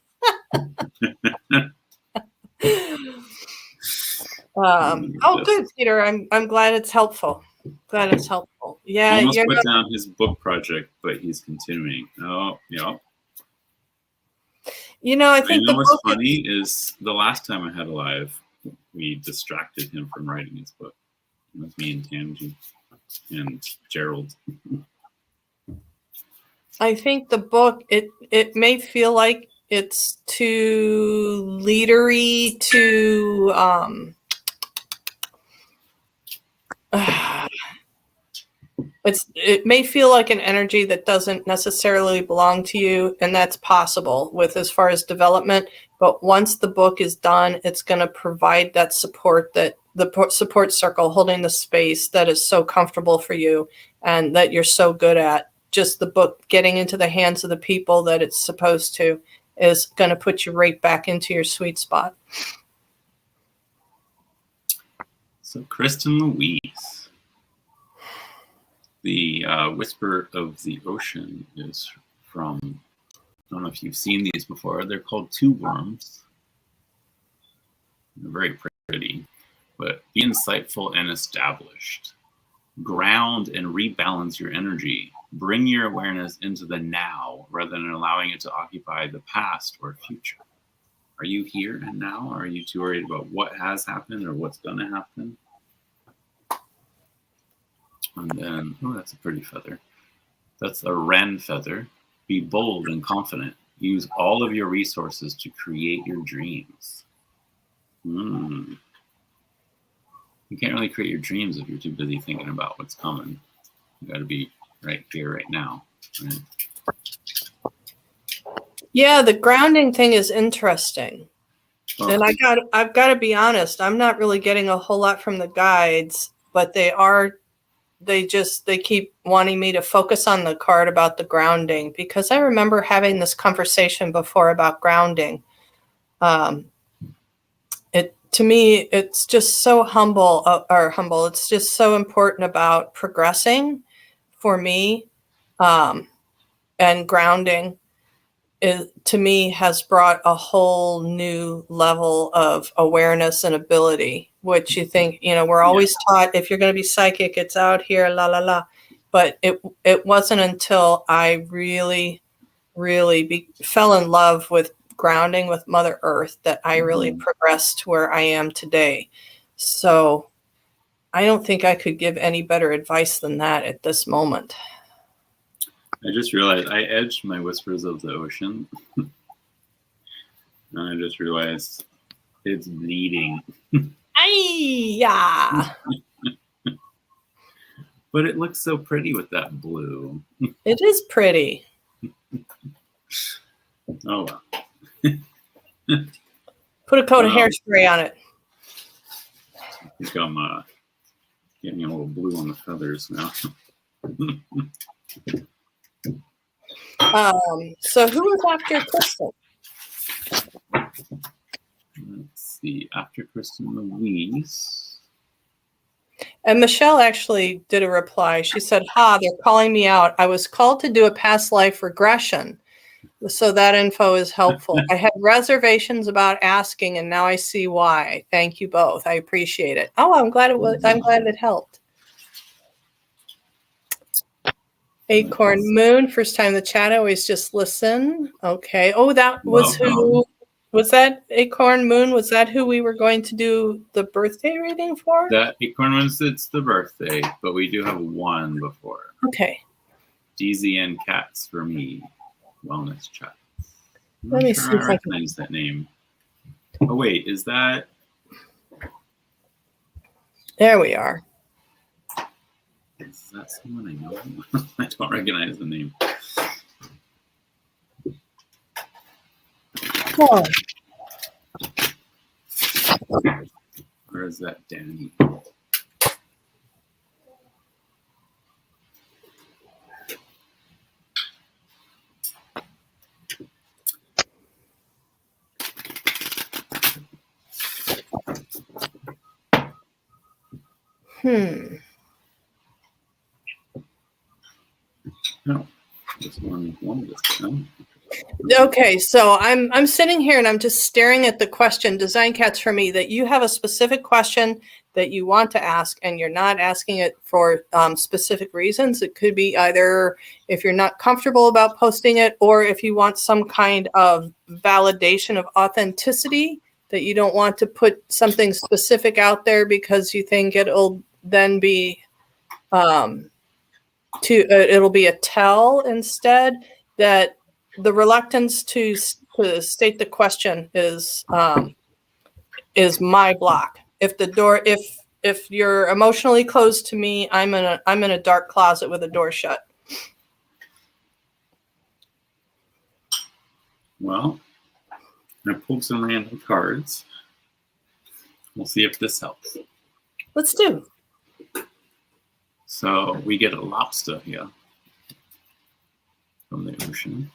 Oh, good, Peter. I'm glad it's helpful. Glad it's helpful. Yeah, he almost put down his book project, but he's continuing. Oh, yeah. You know, I think what's funny is the last time I had a live, we distracted him from writing his book. It was me and Tamji and Gerald. I think the book, it may feel like it's too leadery, too it may feel like an energy that doesn't necessarily belong to you, and that's possible with as far as development. But once the book is done, it's going to provide that support, that the support circle holding the space that is so comfortable for you and that you're so good at. Just the book getting into the hands of the people that it's supposed to is going to put you right back into your sweet spot. So Kristen Louise. The Whisper of the Ocean is from, I don't know if you've seen these before. They're called two worms. They're very pretty, but be insightful and established. Ground and rebalance your energy. Bring your awareness into the now rather than allowing it to occupy the past or future. Are you here and now? Or are you too worried about what has happened or what's going to happen? And then, oh, that's a pretty feather. That's a wren feather. Be bold and confident. Use all of your resources to create your dreams. You can't really create your dreams if you're too busy thinking about what's coming. You got to be right here, right now. Right? Yeah, the grounding thing is interesting. Oh. And I've got to be honest, I'm not really getting a whole lot from the guides, but they keep wanting me to focus on the card about the grounding, because I remember having this conversation before about grounding. To me, it's just so humble. It's just so important about progressing for me, and grounding to me has brought a whole new level of awareness and ability, which you think, we're always taught if you're going to be psychic, it's out here, la, la, la. But it wasn't until I really, really fell in love with grounding with Mother Earth that I really progressed to where I am today. So I don't think I could give any better advice than that at this moment. I just realized I edged my Whispers of the Ocean. And I just realized it's bleeding. Yeah. But it looks so pretty with that blue. It is pretty. Oh, well. Put a coat of hairspray on it. I think I'm getting a little blue on the feathers now. So who was after Kristen? Let's see, after Kristen Louise. And Michelle actually did a reply. She said, they're calling me out. I was called to do a past life regression. So that info is helpful. I had reservations about asking, and now I see why. Thank you both. I appreciate it. Oh, I'm glad it helped. Acorn Moon, first time in the chat. I always just listen. Okay. Oh, that was who Was that Acorn Moon? Was that who we were going to do the birthday reading for? That Acorn Moon's it's the birthday, but we do have one before. Okay. DZN Cats for me. Wellness chat. Let me see if I can recognize that name. Oh wait, is that? There we are. Is that someone I know? I don't recognize the name. Oh. Or is that Danny? No, this one this time. Okay, so I'm sitting here and I'm just staring at the question, Design Cats for me, that you have a specific question that you want to ask and you're not asking it for specific reasons. It could be either if you're not comfortable about posting it or if you want some kind of validation of authenticity, that you don't want to put something specific out there because you think it'll then be it'll be a tell instead, that the reluctance to state the question is my block. If you're emotionally closed to me, I'm in a dark closet with a door shut. Well, I pulled some random cards. We'll see if this helps. Let's do. So we get a lobster here from the ocean.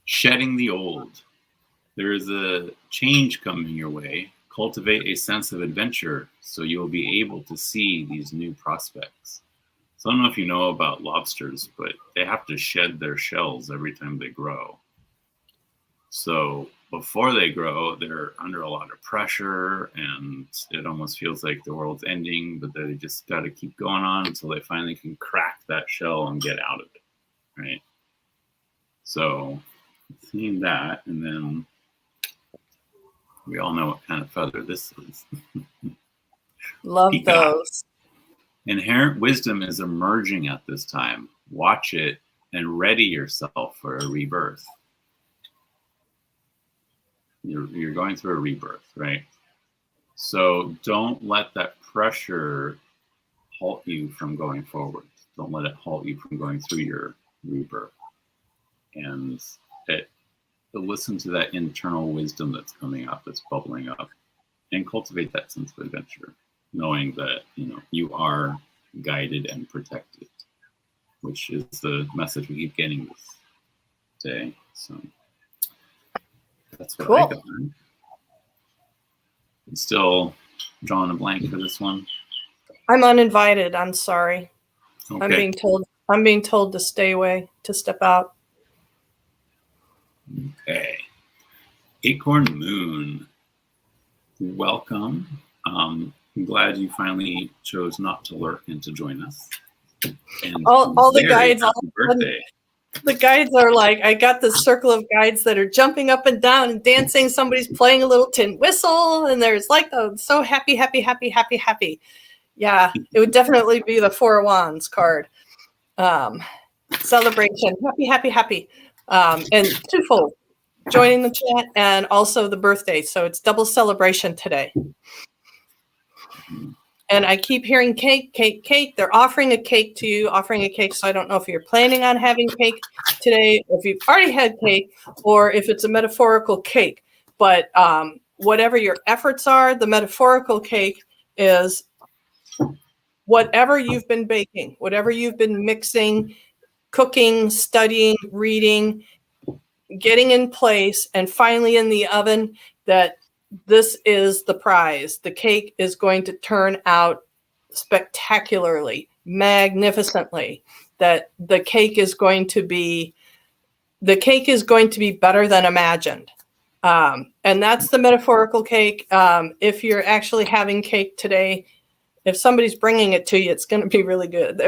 Shedding the old. There is a change coming your way. Cultivate a sense of adventure so you'll be able to see these new prospects. So I don't know if you know about lobsters, but they have to shed their shells every time they grow. So before they grow, they're under a lot of pressure and it almost feels like the world's ending, but they just got to keep going on until they finally can crack that shell and get out of it, right? So seeing that, and then we all know what kind of feather this is. Love Peacock. those. Inherent wisdom is emerging at this time. Watch it and ready yourself for a rebirth. You're going through a rebirth, right? So don't let that pressure halt you from going forward. Don't let it halt you from going through your rebirth. And listen to that internal wisdom that's coming up, that's bubbling up, and cultivate that sense of adventure, knowing that you are guided and protected, which is the message we keep getting this day. So that's what I got. I'm still drawing a blank for this one. I'm uninvited. I'm sorry. Okay. I'm being told to stay away, to step out. Okay. Acorn Moon, welcome. I'm glad you finally chose not to lurk and to join us. And all the guides, birthday. The guides are like, I got this circle of guides that are jumping up and down and dancing. Somebody's playing a little tin whistle, and there's like, so happy, happy, happy, happy, happy. Yeah, it would definitely be the Four of Wands card. Celebration, happy, happy, happy. And twofold, joining the chat and also the birthday. So it's double celebration today. And I keep hearing cake, cake, cake. They're offering a cake to you, offering a cake. So I don't know if you're planning on having cake today, if you've already had cake, or if it's a metaphorical cake. But whatever your efforts are, the metaphorical cake is whatever you've been baking, whatever you've been mixing, cooking, studying, reading, getting in place, and finally in the oven, that this is the prize. The cake is going to turn out spectacularly, magnificently. That the cake is going to be better than imagined. And that's the metaphorical cake. If you're actually having cake today, if somebody's bringing it to you, it's going to be really good.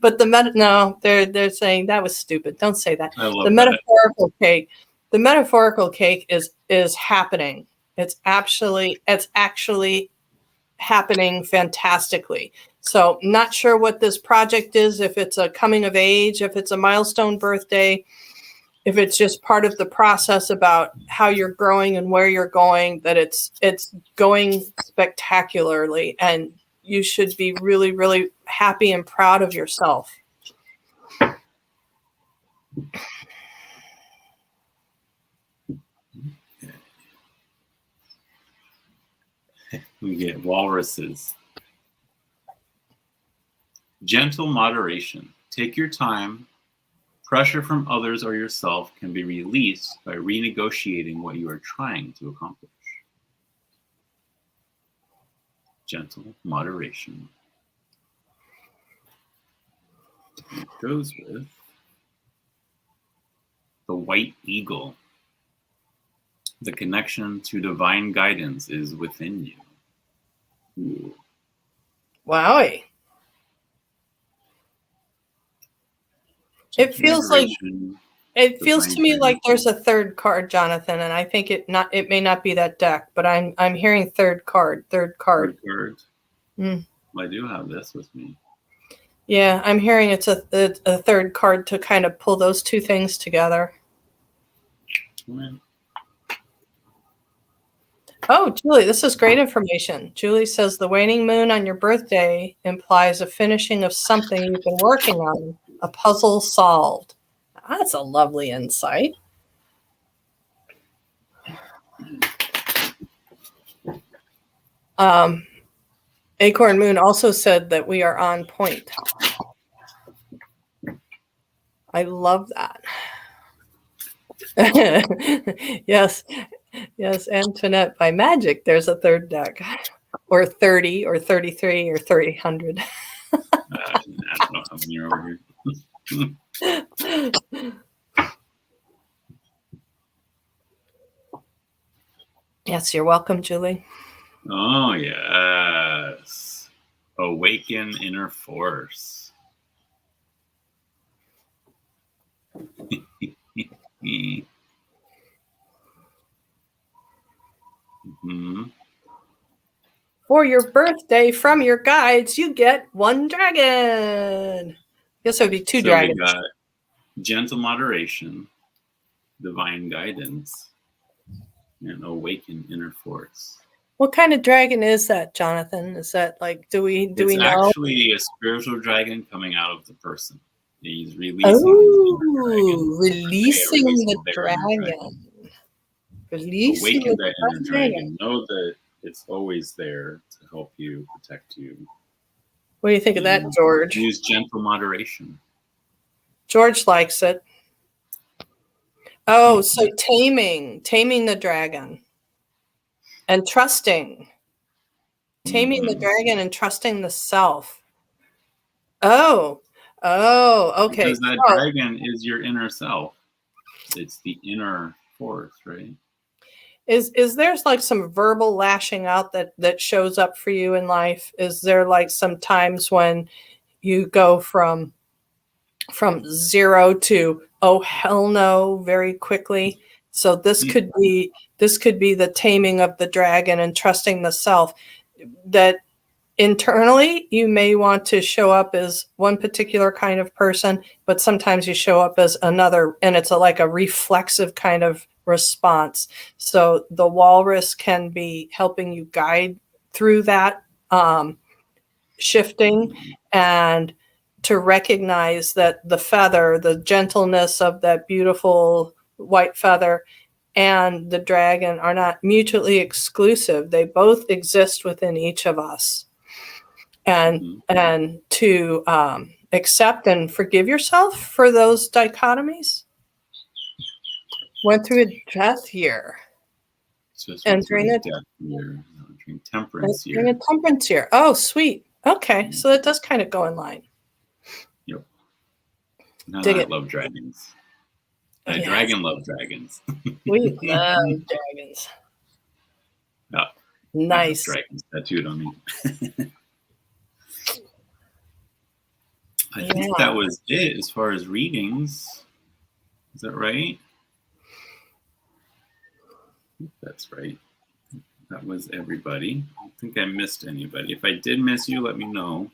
But they're saying that was stupid. Don't say that. The metaphorical cake the metaphorical cake is happening. It's actually happening fantastically. So not sure what this project is, if it's a coming of age, if it's a milestone birthday, if it's just part of the process about how you're growing and where you're going, that it's going spectacularly, and you should be really, really happy and proud of yourself. We get walruses. Gentle moderation. Take your time. Pressure from others or yourself can be released by renegotiating what you are trying to accomplish. Gentle moderation. It goes with the white eagle. The connection to divine guidance is within you. Ooh. Wowie. It feels to me like there's a third card, Jonathan, and I think it may not be that deck, but I'm hearing third card. Third card. Mm. I do have this with me. Yeah, I'm hearing it's a third card to kind of pull those two things together. Yeah. Oh, Julie, this is great information. Julie says the waning moon on your birthday implies a finishing of something you've been working on, a puzzle solved. That's a lovely insight. Acorn Moon also said that we are on point. I love that. Yes, Antoinette, by magic, there's a third deck. Or 30, or 33, or 300. I don't know how many are over here. Yes, you're welcome, Julie. Oh, yes. Awaken inner force. Mm-hmm. For your birthday, from your guides, you get one dragon. Guess it would be two dragons. We got gentle moderation, divine guidance, and awaken inner force. What kind of dragon is that, Jonathan? Is that like, do we know? It's actually a spiritual dragon coming out of the person. He's releasing releasing the dragon. Releasing awaken that inner dragon. Know that it's always there to help you, protect you. What do you think of that, George? Use gentle moderation. George likes it. Oh, so taming the dragon and trusting. Taming the dragon and trusting the self. Oh, okay. Because that dragon is your inner self. It's the inner force, right? Is there like some verbal lashing out that shows up for you in life? Is there like some times when you go from 0 to oh hell no very quickly? So this could be the taming of the dragon and trusting the self. That internally you may want to show up as one particular kind of person, but sometimes you show up as another, and it's like a reflexive kind of response. So the walrus can be helping you guide through that shifting, and to recognize that the feather, the gentleness of that beautiful white feather, and the dragon are not mutually exclusive. They both exist within each of us. And to accept and forgive yourself for those dichotomies. Went through a death year. Entering temperance year. Entering a temperance year. Oh, sweet. Okay, so that does kind of go in line. Yep. I love dragons. Yes. Dragon love dragons. We love dragons. Oh, nice. Dragons tattooed on me. I think that was it as far as readings. Is that right? That's right. That was everybody. I don't think I missed anybody. If I did miss you, let me know.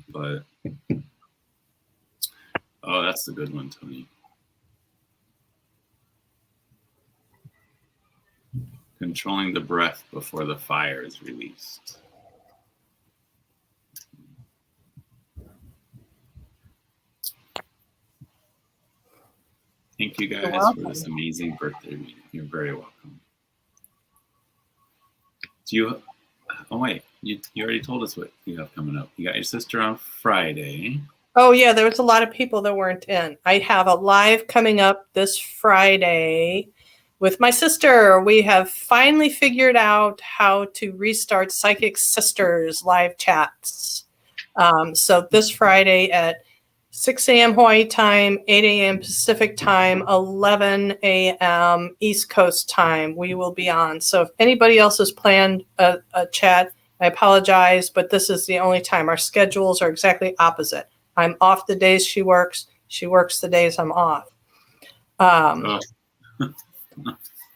But oh, that's a good one, Tony. Controlling the breath before the fire is released. Thank you guys for this amazing birthday reading. You're very welcome. Do you? Oh wait, you already told us what you have coming up. You got your sister on Friday. Oh yeah, there was a lot of people that weren't in. I have a live coming up this Friday with my sister. We have finally figured out how to restart Psychic Sisters live chats. So this Friday at 6 a.m. Hawaii time, 8 a.m. Pacific time, 11 a.m. East Coast time, we will be on. So if anybody else has planned a chat, I apologize, but this is the only time. Our schedules are exactly opposite. I'm off the days she works. She works the days I'm off.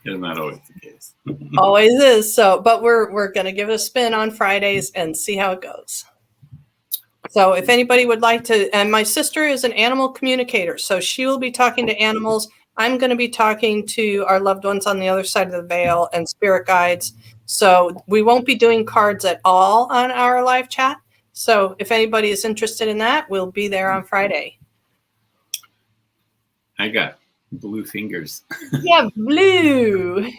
Isn't that always the case? Always is. So, but we're going to give it a spin on Fridays and see how it goes. So if anybody would like to, and my sister is an animal communicator, so she will be talking to animals. I'm going to be talking to our loved ones on the other side of the veil and spirit guides. So we won't be doing cards at all on our live chat. So if anybody is interested in that, we'll be there on Friday. I got blue fingers. Yeah, blue.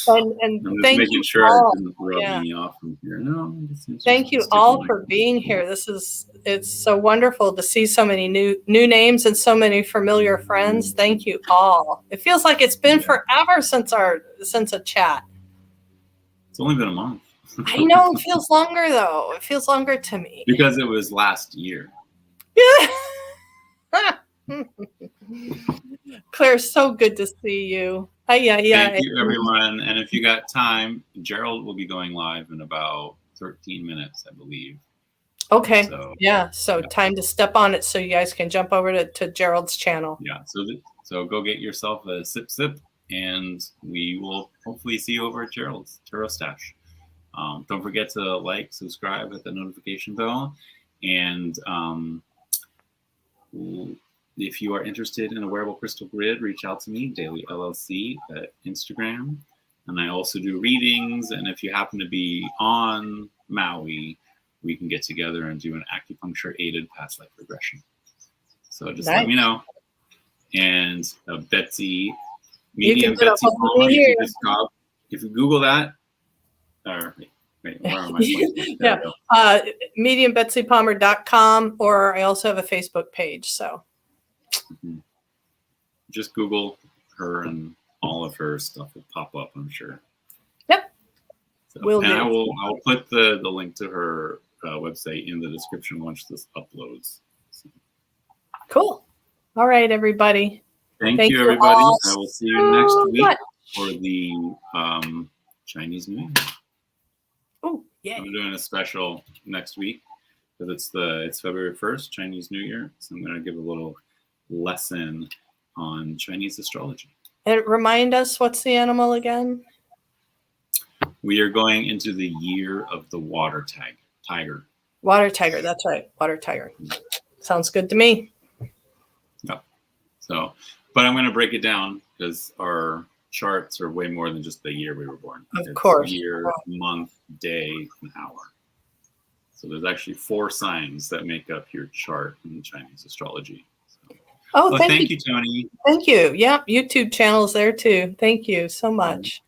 And I'm just thank making you sure all. it didn't rub me off from here. No, Thank you all for being here. It's so wonderful to see so many new names and so many familiar friends. Thank you all. It feels like it's been forever since a chat. It's only been a month. I know, it feels longer though. It feels longer to me. Because it was last year. Yeah. Claire, so good to see you. Thank you, everyone. And if you got time, Gerald will be going live in about 13 minutes, I believe. Okay. So time to step on it so you guys can jump over to Gerald's channel. Yeah. So go get yourself a sip, and we will hopefully see you over at Gerald's Turo Stash. Don't forget to like, subscribe, hit the notification bell, and if you are interested in a wearable crystal grid, reach out to me, Dailey LLC at Instagram. And I also do readings. And if you happen to be on Maui, we can get together and do an acupuncture-aided past life regression. So just let me know. And Betsy, Medium Betsy Palmer, if you Google that, or wait, where am I? MediumBetsyPalmer.com, or I also have a Facebook page. So just Google her and all of her stuff will pop up, I'm sure. Yep. So, I will put the link to her website in the description once this uploads. So. Cool. All right, everybody. Thank you, everybody. I will see you next week for the Chinese New Year. Oh, yeah. I'm doing a special next week because it's February 1st, Chinese New Year. So I'm going to give a little lesson on Chinese astrology. And remind us, what's the animal again? We are going into the year of the water tiger. Water tiger, that's right. Water tiger. Sounds good to me. Yep. So, but I'm going to break it down because our charts are way more than just the year we were born. Of course. Year, month, day, and hour. So there's actually 4 signs that make up your chart in Chinese astrology. So, thank you, Tony. Thank you. Yeah, YouTube channel's there too. Thank you so much.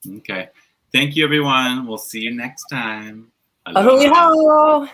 Okay. Thank you, everyone. We'll see you next time. Aloha.